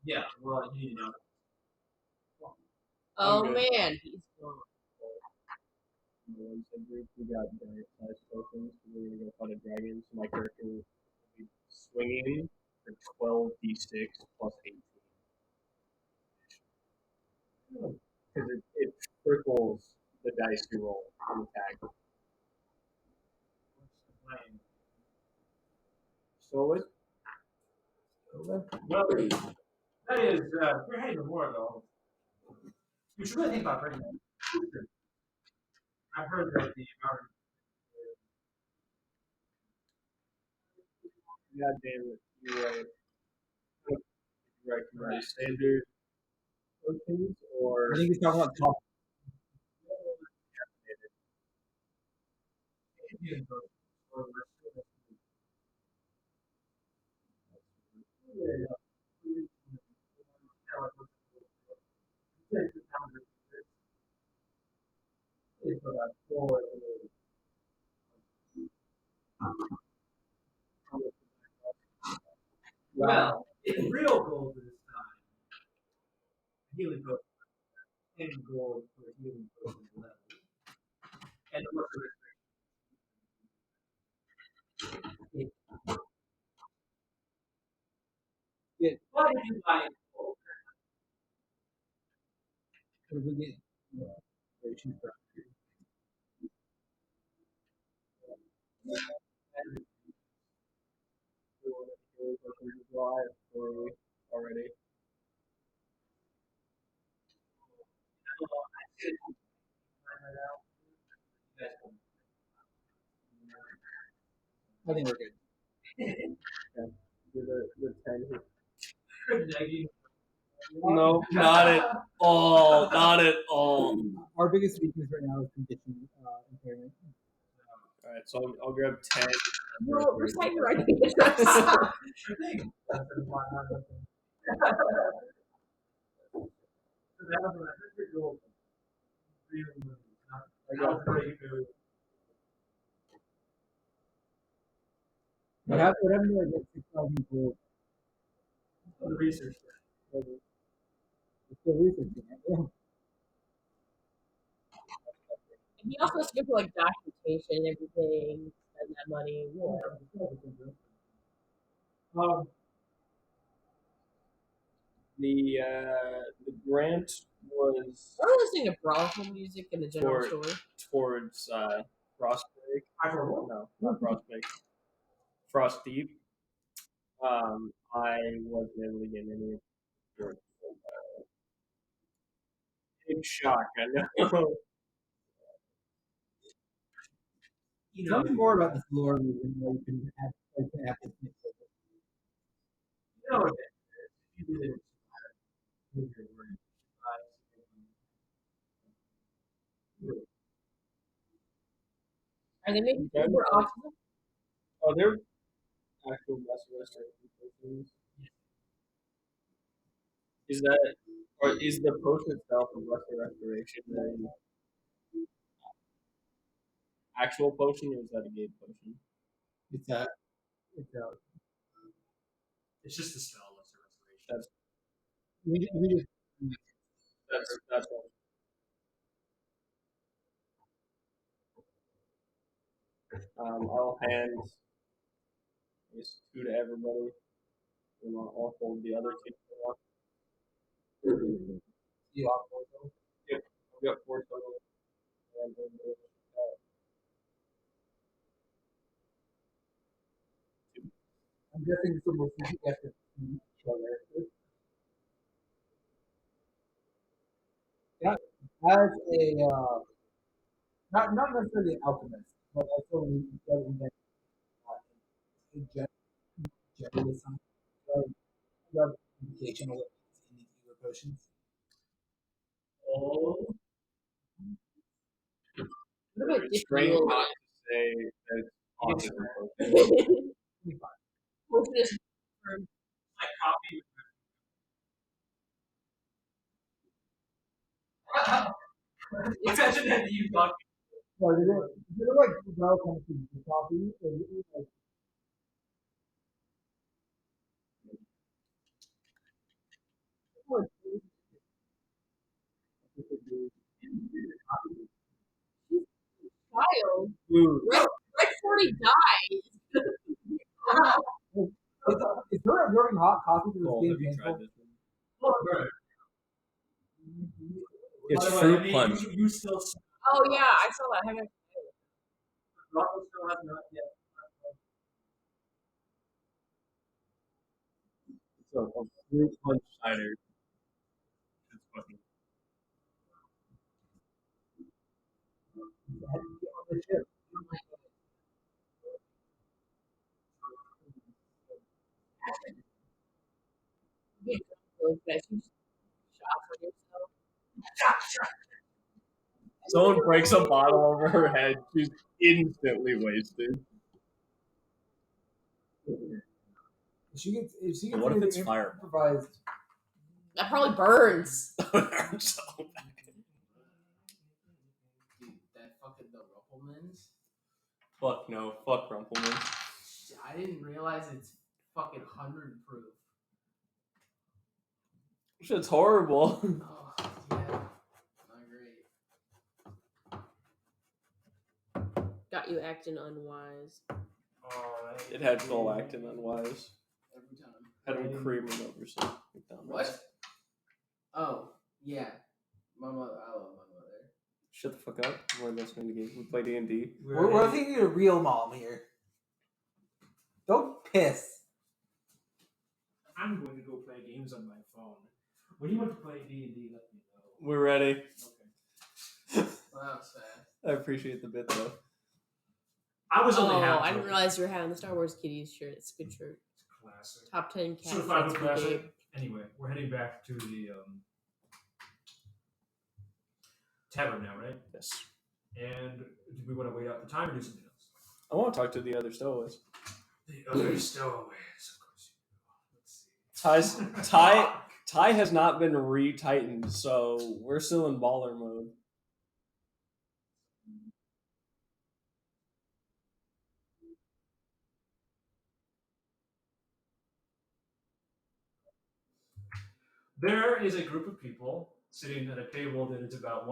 S1: Yeah, well, you know.
S5: Oh
S2: good.
S5: man, he's gone.
S2: We got giant size tokens. We're gonna go fight a dragon. So my character will be swinging for 12d6 plus 18. Because it triples the dice you roll on attack. So what?
S1: Well, that is, we're heading to Morgall. You should really think about bringing that. I've heard that the environment.
S2: God damn it. You're right. You're right. You're right. Standard tokens or.
S3: I think he's talking about top.
S1: Well, it's real gold this time. Healing potion. 10 gold for healing potion level. And what's the Why did you buy gold?
S3: Because we get very cheap stuff.
S2: Already.
S3: I think we're good.
S2: The 10 hit.
S1: Negging.
S2: No, not at all. Not at all.
S3: Our biggest weakness right now is condition impairment.
S2: Alright, so I'll grab 10.
S5: No, recite your ideas.
S1: Sure thing.
S2: I got
S3: What happened to like 6,000 gold?
S1: The research.
S3: We're still researching it. Yeah.
S5: And he also has to go for like documentation and everything, spend that money. Yeah.
S2: the grant was
S5: I was listening to brothel music in the general
S2: For-
S5: store.
S2: towards Frostbreak. No, not Frostbreak. Frost Deep. I wasn't able to get any. Big shock, I know.
S3: Tell me more about this lore reason why you can have this mix of it.
S1: You know, if you did it with your word,
S5: Are they making
S2: Okay.
S5: more autism?
S2: Oh, they're actual restoration potions. Is that, or is the potion itself a restoration then actual potion, or is that a game potion?
S3: It's a,
S1: it's just the spell, lesser restoration.
S2: That's
S3: we just
S2: that's all. I'll hand this two to everybody, and I'll hold the other two.
S3: you off also.
S2: Yep, I've got 4 total. And then
S3: I'm guessing it's almost you have to see each other. Yeah, as a not necessarily an alchemist, but as someone who does invent generally some indication of what in these newer potions.
S5: What about
S2: it's strange
S5: Diplo?
S2: not to say that it's autism potion.
S5: Potion is from
S2: I copy. Imagine that you got
S3: So is it like well kind of the coffee? Or is it like
S5: child.
S2: food.
S5: Right before he died.
S3: is her absorbing hot coffee through
S2: Cole,
S3: the
S2: have
S3: skin
S2: you tried
S3: painful?
S2: this one? It's fruit punch.
S1: You still
S5: Oh yeah, I saw that. Hang on.
S1: Rocco still has not yet.
S2: It's a fruit punch cider. It's fucking.
S3: Get on the ship.
S5: You get really fast. You just shots on yourself.
S2: Someone breaks a bottle over her head. She's instantly wasted.
S3: If she gets
S2: What if it's
S3: anything
S2: fireball?
S3: improvised,
S5: That probably burns.
S2: So bad.
S4: Dude, that fucking the Rumplemans.
S2: Fuck no. Fuck Rumpleman.
S4: I didn't realize it's fucking 100 proof.
S2: Shit's horrible.
S4: Oh, yeah. Not great.
S5: Got you acting unwise.
S2: It had full acting unwise.
S4: Every time.
S2: Had him creaming over some McDonald's.
S4: What? Oh, yeah. My mother. I love my mother.
S2: Shut the fuck up. We're listening to games. We play D&D.
S3: we're thinking of real mom here. Don't piss.
S1: I'm going to go play games on my phone. When you want to play D&D, let me know.
S2: We're ready.
S1: Okay.
S4: Well, that was fast.
S2: I appreciate the bit though.
S1: I was only
S5: Oh,
S1: half.
S5: I didn't realize you were having the Star Wars Kitties shirt. It's a good shirt.
S1: Classic.
S5: Top 10 cat
S1: Certified
S5: shirts
S1: with
S5: for Gabe.
S1: classic. Anyway, we're heading back to the tavern now, right?
S2: Yes.
S1: And do we want to wait out the time or do something else?
S2: I want to talk to the other stowaways.
S1: The other stowaways, of course you do. Let's see.
S2: Ty has not been retightened, so we're still in baller mode.
S1: There is a group of people sitting at a table that is about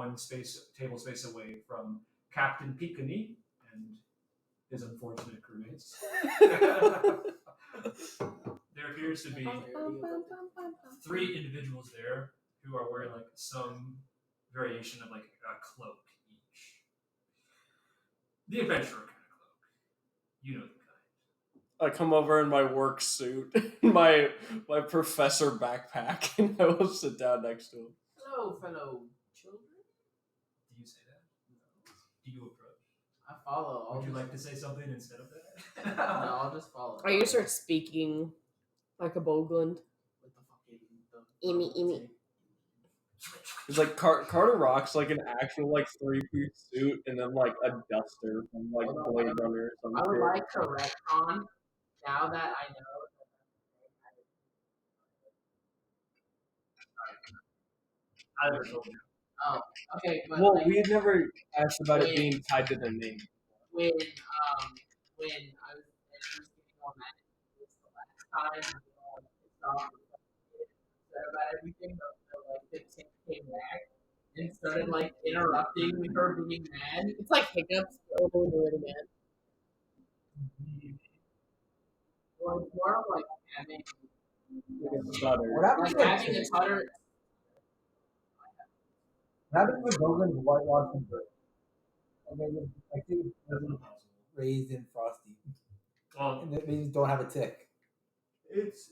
S1: table space away from Captain Picani and his unfortunate crewmates. There appears to be 3 individuals there who are wearing like some variation of like a cloak each. The adventurer kind of cloak. You know the kind.
S2: I come over in my work suit, my professor backpack, and I will sit down next to him.
S4: Hello, fellow children.
S1: Do you say that? Do you approach?
S4: I follow.
S1: Would you like to say something instead of that?
S4: No, I'll just follow.
S5: Are you start speaking like a Bogland?
S4: With the fucking
S5: Amy, Amy.
S2: It's like Carter rocks like an actual like 3-piece suit and then like a duster from like Blade Runner or
S4: I
S2: something.
S4: would like to retcon now that I know.
S1: I never told you.
S4: Oh, okay, but
S2: Well,
S4: like,
S2: we had never asked about it being tied to the name.
S4: when I was getting on that the last time, we all pissed off and said about everything, but like the kid came back and started like interrupting with her being mad.
S5: It's like hiccups, but only when you're really mad.
S4: Well, it's more of like having
S3: What happens
S4: like having a tutter.
S3: What happens with Boglan's whitewashing bird? I think raised in Frosty,
S1: Well,
S3: and they just don't have a tick.
S1: it's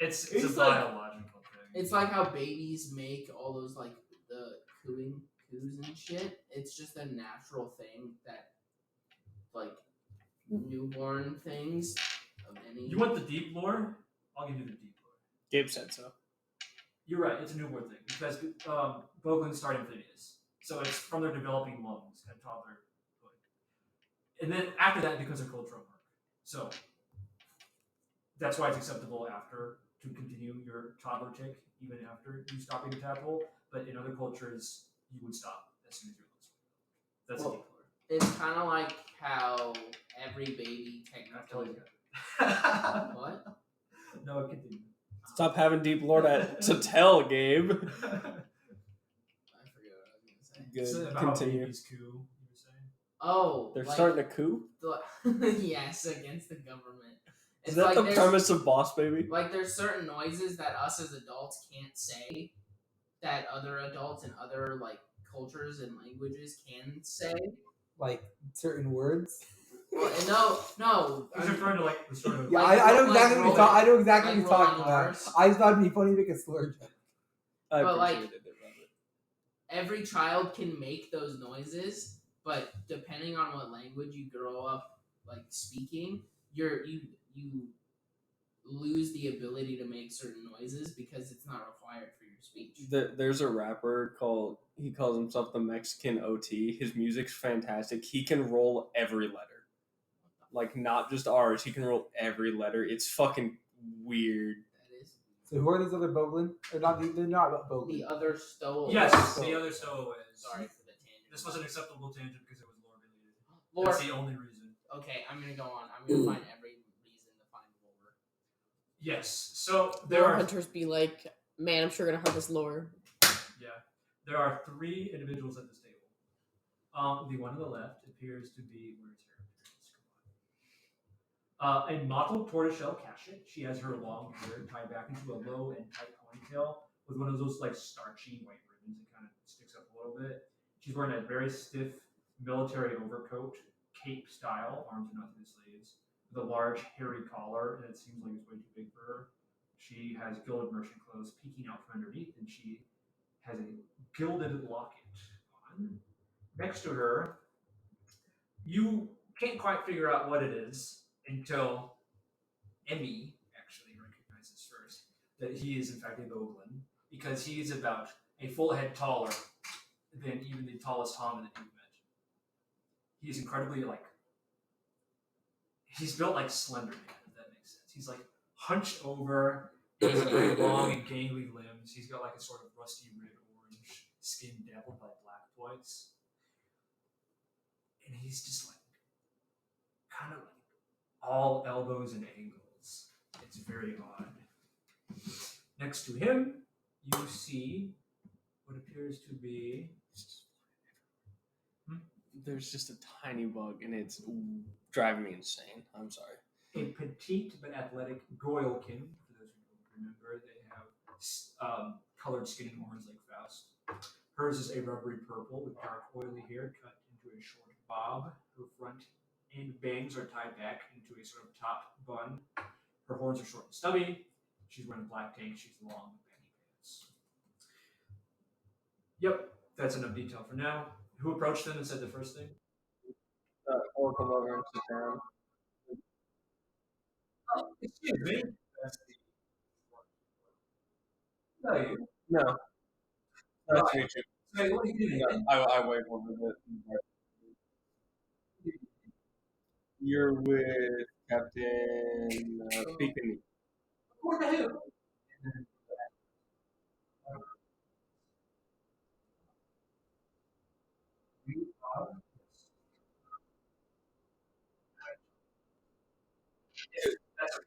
S1: a
S4: It's like-
S1: biological thing.
S4: It's like how babies make all those like the coos and shit. It's just a natural thing that like newborn things of any.
S1: You want the deep lore? I'll give you the deep lore.
S2: Gabe said so.
S1: You're right. It's a newborn thing because Boglins start amphibious, so it's from their developing lungs at toddlerhood, and then after that it becomes a cultural mark. So that's why it's acceptable after to continue your toddler tick even after you stop eating tadpole. But in other cultures, you would stop as soon as your lungs. That's
S4: Well,
S1: a deep lore.
S4: It's kind of like how every baby
S1: I've told
S4: technically.
S1: you.
S4: What?
S1: No, continue.
S2: Stop having deep lore to tell, Gabe.
S4: I forget what I was gonna say.
S2: Good.
S1: So about how
S2: Continue.
S1: babies coup, you were saying?
S4: Oh,
S2: They're
S4: like,
S2: starting a coup.
S4: yes, against the government.
S2: Is
S4: It's
S2: that
S4: like
S2: the
S4: there's-
S2: premise of Boss Baby?
S4: Like there's certain noises that us as adults can't say that other adults in other like cultures and languages can say.
S3: Like certain words.
S4: Well, no.
S1: He's referring to like the sort of.
S3: Yeah,
S4: Like,
S3: I know
S4: like
S3: exactly what
S4: rolling-
S3: I know exactly
S4: like
S3: what you're talking
S4: rolling
S3: about.
S4: R's.
S3: I just thought it'd be funny to make a slur joke.
S2: I
S4: But, like,
S2: appreciated it.
S4: Every child can make those noises, but depending on what language you grow up like speaking, you lose the ability to make certain noises because it's not required for your speech.
S2: There's a rapper he calls himself the Mexican OT. His music's fantastic. He can roll every letter. Like, not just R's. He can roll every letter. It's fucking weird.
S4: That is
S3: So who are these other Boglin? They're not Boglin.
S4: the other stowaways.
S1: Yes,
S3: So-
S1: the other stowaways.
S4: Sorry for the tangent.
S1: This was an acceptable tangent because it was lore related.
S4: Lore.
S1: That's the only reason.
S4: Okay, I'm gonna go on. I'm gonna find every reason to find lore.
S1: Yes. So there
S5: Lore
S1: are
S5: hunters be like, man, I'm sure gonna harvest lore.
S1: there are 3 individuals at this table. The one on the left appears to be where's her appearance? Come on. A mottled tortoiseshell cashet. She has her long hair tied back into a low and tight ponytail with one of those like starchy white ribbons that kind of sticks up a little bit. She's wearing a very stiff military overcoat, cape style, arms are not to the sleeves, with a large hairy collar, and it seems like it's way too big for her. She has gilded merchant clothes peeking out from underneath, and she has a gilded locket on. Next to her, you can't quite figure out what it is until Emmy actually recognizes first that he is in fact a Boglin, because he is about a full head taller than even the tallest Homin that you've met. He's incredibly he's built like Slender Man, if that makes sense. He's like hunched over, he has very long and gangly limbs. He's got like a sort of rusty red orange skin dappled by black points. And he's just like kind of like all elbows and angles. It's very odd. Next to him, you see what appears to be
S2: There's just a tiny bug, and it's driving me insane. I'm sorry.
S1: a petite but athletic Goylekin. For those who don't remember, they have colored skin and horns like Faust. Hers is a rubbery purple with dark oily hair cut into a short bob. Her front and bangs are tied back into a sort of top bun. Her horns are short and stubby. She's wearing a black tank. She's long baggy pants. Yep, that's enough detail for now. Who approached them and said the first thing?
S2: Or come over and sit down.
S1: Oh, excuse me. That's the. No, you.
S2: No. Nice to meet you.
S1: Hey, what are you doing?
S2: No, I wave over the. You're with Captain Pekin.
S1: What the hell? You are. That's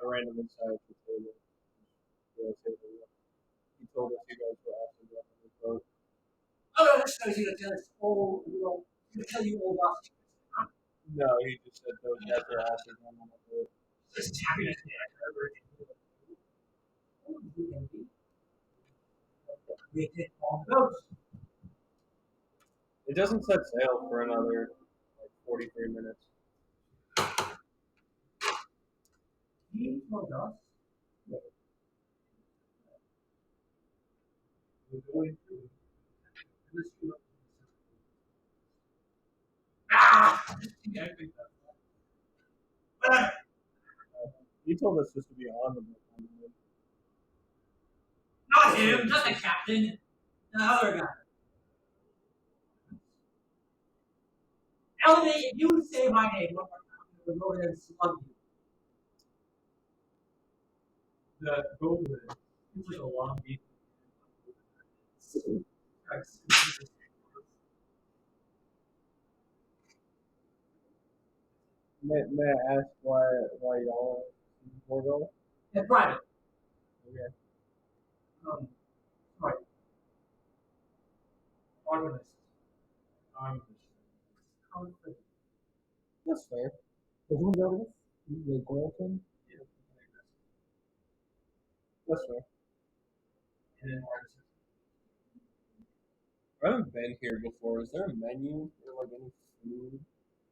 S2: I randomly decided to say that. He told us you guys were also on the boat.
S1: oh no, this guy's gonna tell us all. He'll tell you all about secrets.
S2: No, he just said those guys were acid on the boat.
S1: Just tapping his hand. We take all those.
S2: It doesn't set sail for another 43 minutes.
S1: He told us. We're going through. Ah! Yeah, I think that's
S2: He told us just to be on the boat.
S1: not him, not the captain. The other guy. Ellie, if you say my name, one more time, we'll go ahead and slug you. The golden. It's like a long beat.
S2: May I ask why y'all are in Morgall?
S1: Yeah, private.
S2: Okay.
S1: Right. Organist.
S2: That's fair.
S3: Who's notice? The Gorton?
S2: That's fair.
S1: And then artist.
S2: I haven't been here before. Is there a menu or like any food?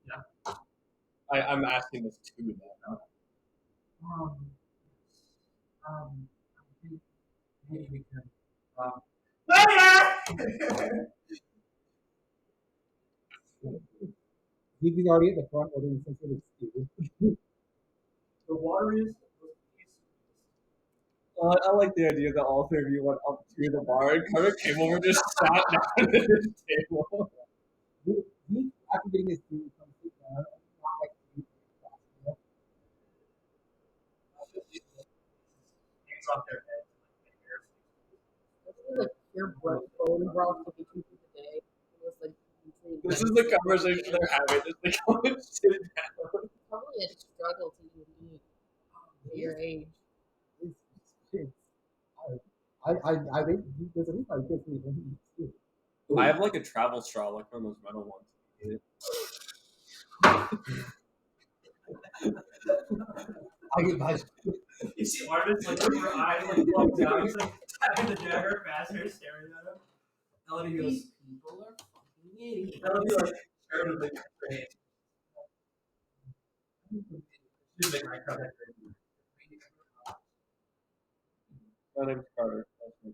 S1: Yeah.
S2: I'm asking this to them.
S1: I think maybe we can. Later!
S3: He's already at the front ordering some sort of stew.
S1: The water is.
S2: I like the idea that all three of you went up to the bar and Carter came over and just sat down at his table.
S3: He, after getting his food, comes sit down. Not like
S1: Hands off their head.
S5: It's like your bone broth to get you through the day. It was like
S2: This is the conversation they're having. Just like, go and sit down.
S5: probably a struggle to even eat at your age.
S3: I think there's a reason I guess we don't eat stew.
S2: I have like a travel straw, like one of those metal ones.
S3: I get my
S1: You see artists like her eyes like bugged out. He's like tapping the dagger faster, staring at him. Elodie goes,
S4: These people are fucking idiots.
S1: Elodie like staring at the train. She's like, I got that train.
S2: My name's Carter.
S1: She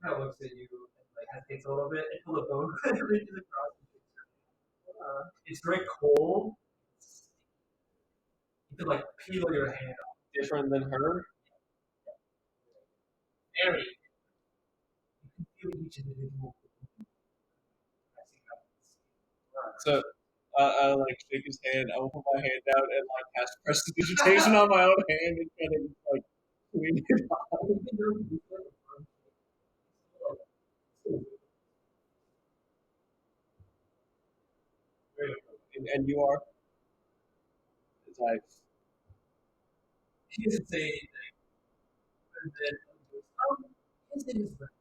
S1: kind of looks at you and like hesitates a little bit until the boat reaches across. It's very cold. You could like peel your hand off.
S2: Different than her.
S1: Very. You can feel each individual.
S2: So I like shake his hand. I will put my hand out and like cast prestidigitation on my own hand and kind of like clean it off. And you are? It's like
S1: He doesn't say anything. And then he goes, his name is Rex.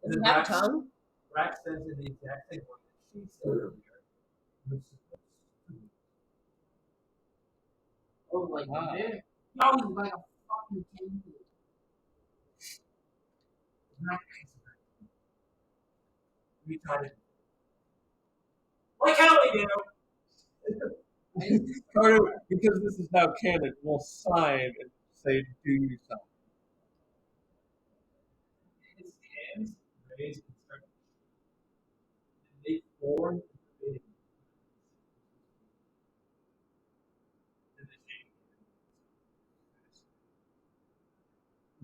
S5: Does he have a tongue?
S1: Rex says in the exact same way that she said earlier.
S4: Oh, like
S2: Wow.
S4: there. No, he's like a fucking kangaroo.
S1: we try to like how we do.
S2: Carter, because this is now canon, will sign and say, "Do something."
S1: His hands raised and started. And they formed the big. And the shape.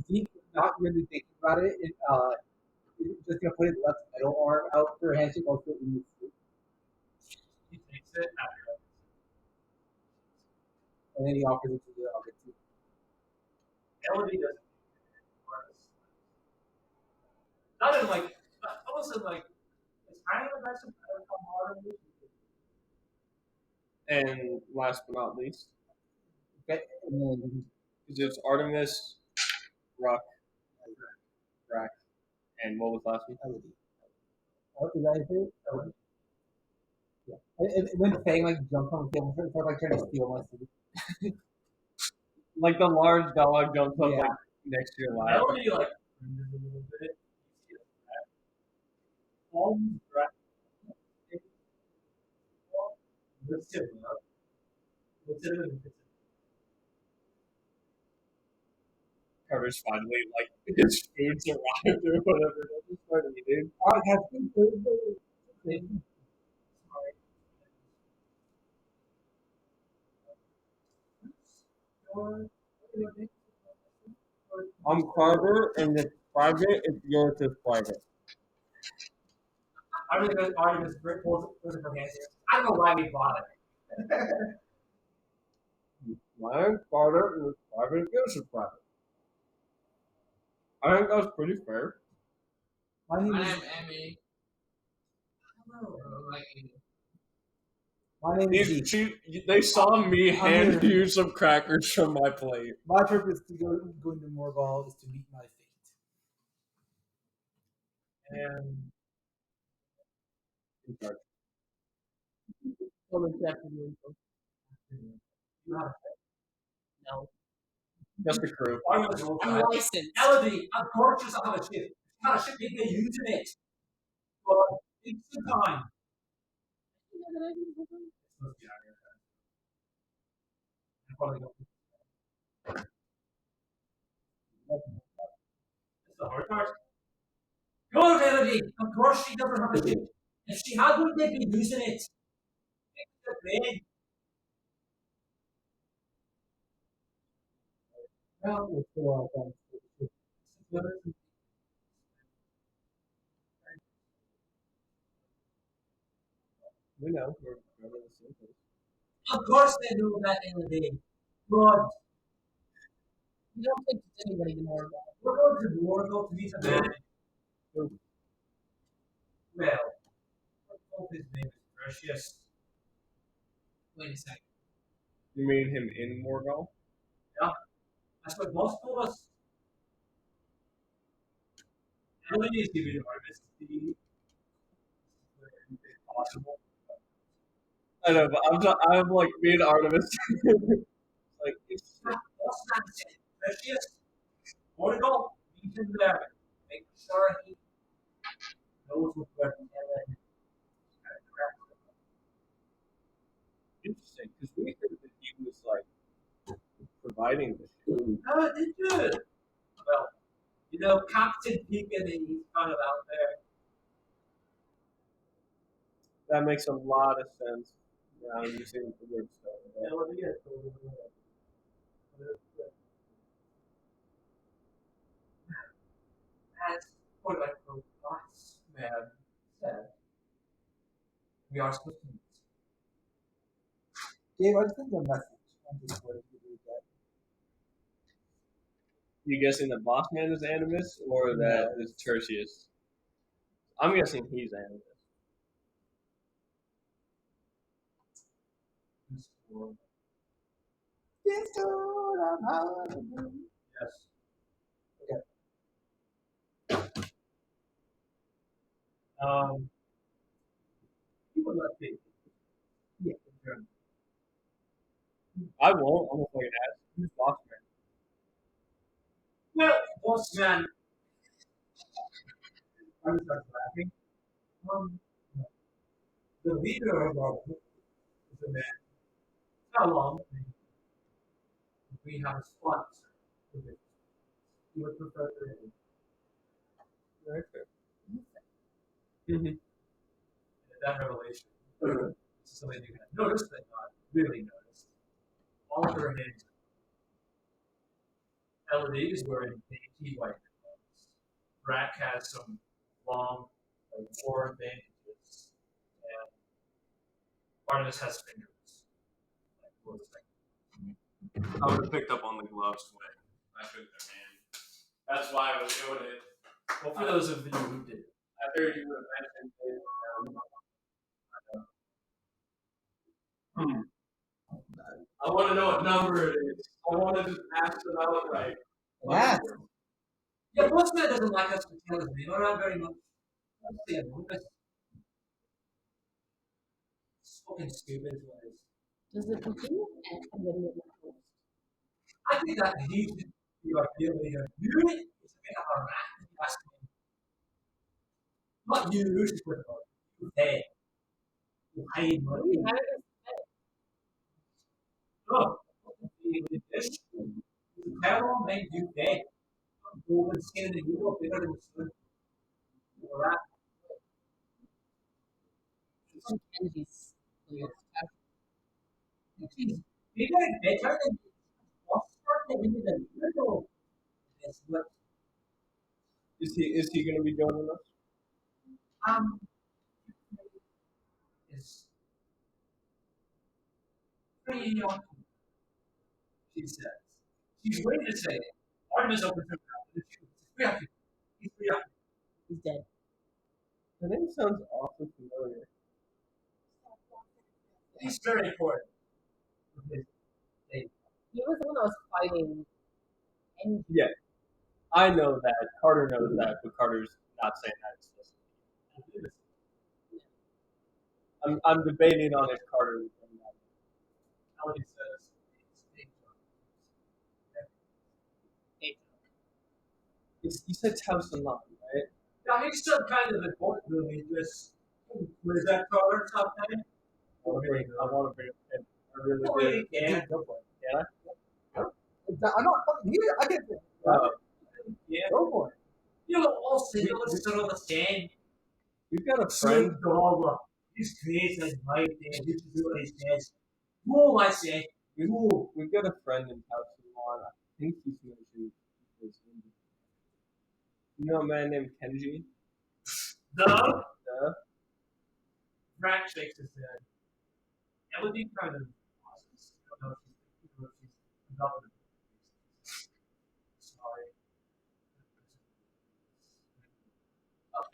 S3: Zeke, not really thinking about it, just gonna put his left middle arm out for a handshake, also in the sleep,
S1: He takes it after.
S3: and then he offers it to the other two.
S1: Melody doesn't. Not in like, almost in like, it's kind of aggressive. I don't know how hard it is.
S2: And last but not least,
S3: Okay, and then
S2: because it's Artemis, Rock, Rack, and what was last one?
S3: Elodie. Oh, is that his name? Elodie. Yeah. And when Fang like jumps on the table, starts like trying to steal my sleep.
S2: Like the large dog jumps up
S3: Yeah.
S2: like next to your lap.
S1: Melody like cringes a little bit. You see that? All these graphics lifts him up. Lifts him and hits him.
S2: Carter's finally like his food's arrived or whatever. That's part of me, dude.
S3: Oh, that's good.
S2: I'm Carter, and it's private. If yours is private.
S1: I'm gonna go Artemis Brick pulls it from hands here. I don't know why we bought it.
S2: Mine's Carter, and it's private. If yours is private. I think that's pretty fair.
S3: My name
S4: My
S3: is
S4: name Emmy. Hello. Like,
S3: my name is
S2: These,
S3: Zeke.
S2: they saw me hand
S3: here.
S2: you some crackers from my plate.
S3: My purpose to go into Morgall is to meet my fate.
S1: And
S5: Well, exactly.
S1: not
S5: No.
S2: Just the crew.
S1: Artemis rolls
S5: I'm
S1: out.
S5: licensed.
S1: Melody, of course you have a ship. What kind of ship did they use in it? Well, it's the time. It's supposed to be out here. I probably don't. It's the hard part. Go, Melody. Of course she doesn't have a ship. If she had one, they'd be using it. It's the big. Well,
S3: It's the one I
S2: We know. We're in the same place.
S1: of course they know that in the day. But
S5: You don't think it's anybody to know about.
S1: we're going to Morgall to meet a man. Well, I hope his name is Precious. Wait a second.
S2: You mean him in Morgall?
S1: That's what most told us. Melody is giving Artemis the possible.
S2: I know, but I'm like being Artemis. like it's
S1: What's that said? Precious. Morgall, meet him there. Make sure he knows what we're telling.
S2: interesting because we heard that he was like providing the ship.
S1: Oh, did you? Well, you know, Captain Pegan, he's kind of out there.
S2: That makes a lot of sense. Now I'm using the word stuff.
S1: Melody is as for like the last man said, we are supposed to meet.
S3: Dave, I just sent you a message on Discord if you read that.
S2: You guessing the boss man is Animus or that is Tertius? I'm guessing he's Animus.
S3: This dude, I'm hungry.
S1: Yes. People like me.
S3: Yeah.
S2: I won't. I'm gonna fucking ask. Who's boss man?
S1: Well, boss man. I starts laughing. The leader of our group is a man. How long? We have a sponsor. You would prefer to remain.
S2: Very fair. Mm-hmm.
S1: That revelation. This is something you had noticed, but not really noticed. All of her names. Elodie is wearing dainty white gloves. Brack has some long, war bandages. And Barnabas has fingers.
S2: I would have picked up on the gloves when I shook their hand. That's why I was doing it.
S1: Well, for those of you who did,
S2: I figured you would have mentioned it. I want to know what number it is. I want to just ask them outright.
S3: Yeah.
S1: yeah, Postman doesn't like us to tell his name. Not very much. Yeah, it's fucking stupid as well.
S5: Does it continue? And then you
S1: I think that he should be ideally a unit. It's a bit of a rat. Not you, you should put it on. You pay. You pay money. No. This terrible made you pay. Golden skin in the Europe, bigger than the sun. Rat.
S5: Kenji's clear.
S1: He's bigger and better than Oscar than the little. That's what.
S2: Is he going to be joining us?
S1: Is pretty young. She says. She's waiting to say it. Artemis opens her mouth. He's preoccupied. He's preoccupied.
S5: He's dead.
S2: The name sounds awfully familiar.
S1: He's very important.
S5: He was the one that was fighting. And
S2: Yeah, I know that. Carter knows that, but Carter's not saying that explicitly. I'm debating on if Carter would bring that.
S1: Ellie says.
S2: You said House and Lot, right?
S1: Yeah, he's some kind of important movie. Just where's that Carter something?
S2: I want to bring it. I really
S1: Oh,
S2: do.
S1: yeah.
S2: Go for it. Yeah?
S3: I'm not fucking here. I get it.
S1: Yeah.
S3: Go for it.
S1: You know, all signals are all the same.
S2: We've got a friend.
S1: He's created my thing. You should do what he says. Rule, I say. Rule.
S2: We've got a friend in House and Lot. I think he's going to shoot. You know a man named Kenji?
S1: The
S2: Duh.
S1: Brack shakes his head. Elodie kind of pauses. I don't know if she's adopted. Sorry.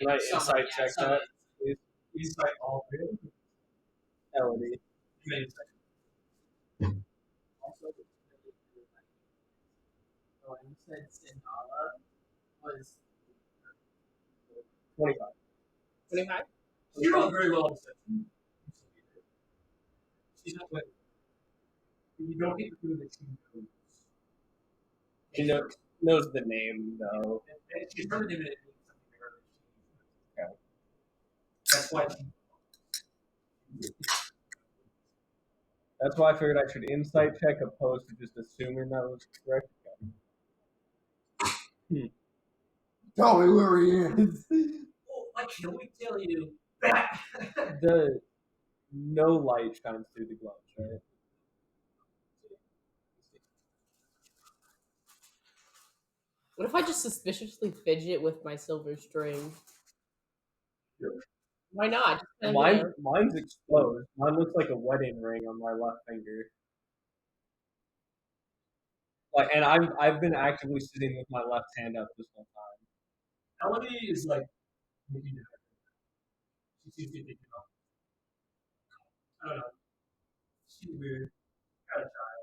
S2: Can I insight check that, please?
S1: He's like all three of them.
S2: Elodie.
S1: You made a second.
S4: Also, when you said Sindala was
S2: 25.
S5: 25?
S1: She rolled very well in section. She's not like you don't get to prove that she knows.
S2: She knows the name, though.
S1: And she's trying to do it something bigger than she.
S2: Okay.
S1: That's why she.
S2: That's why I figured I should insight check opposed to just assuming that was correct.
S3: Tell me where he is.
S1: Oh, why can't we tell you?
S2: The no light shines through the gloves, right?
S5: What if I just suspiciously fidget with my silver string?
S2: Sure.
S5: Why not? Just
S2: Mine's exposed. Mine looks like a wedding ring on my left finger. Like, and I've been actively sitting with my left hand up this whole time.
S1: Elodie is like looking at her. She seems to be thinking about. I don't know. She's weird. Kind of shy.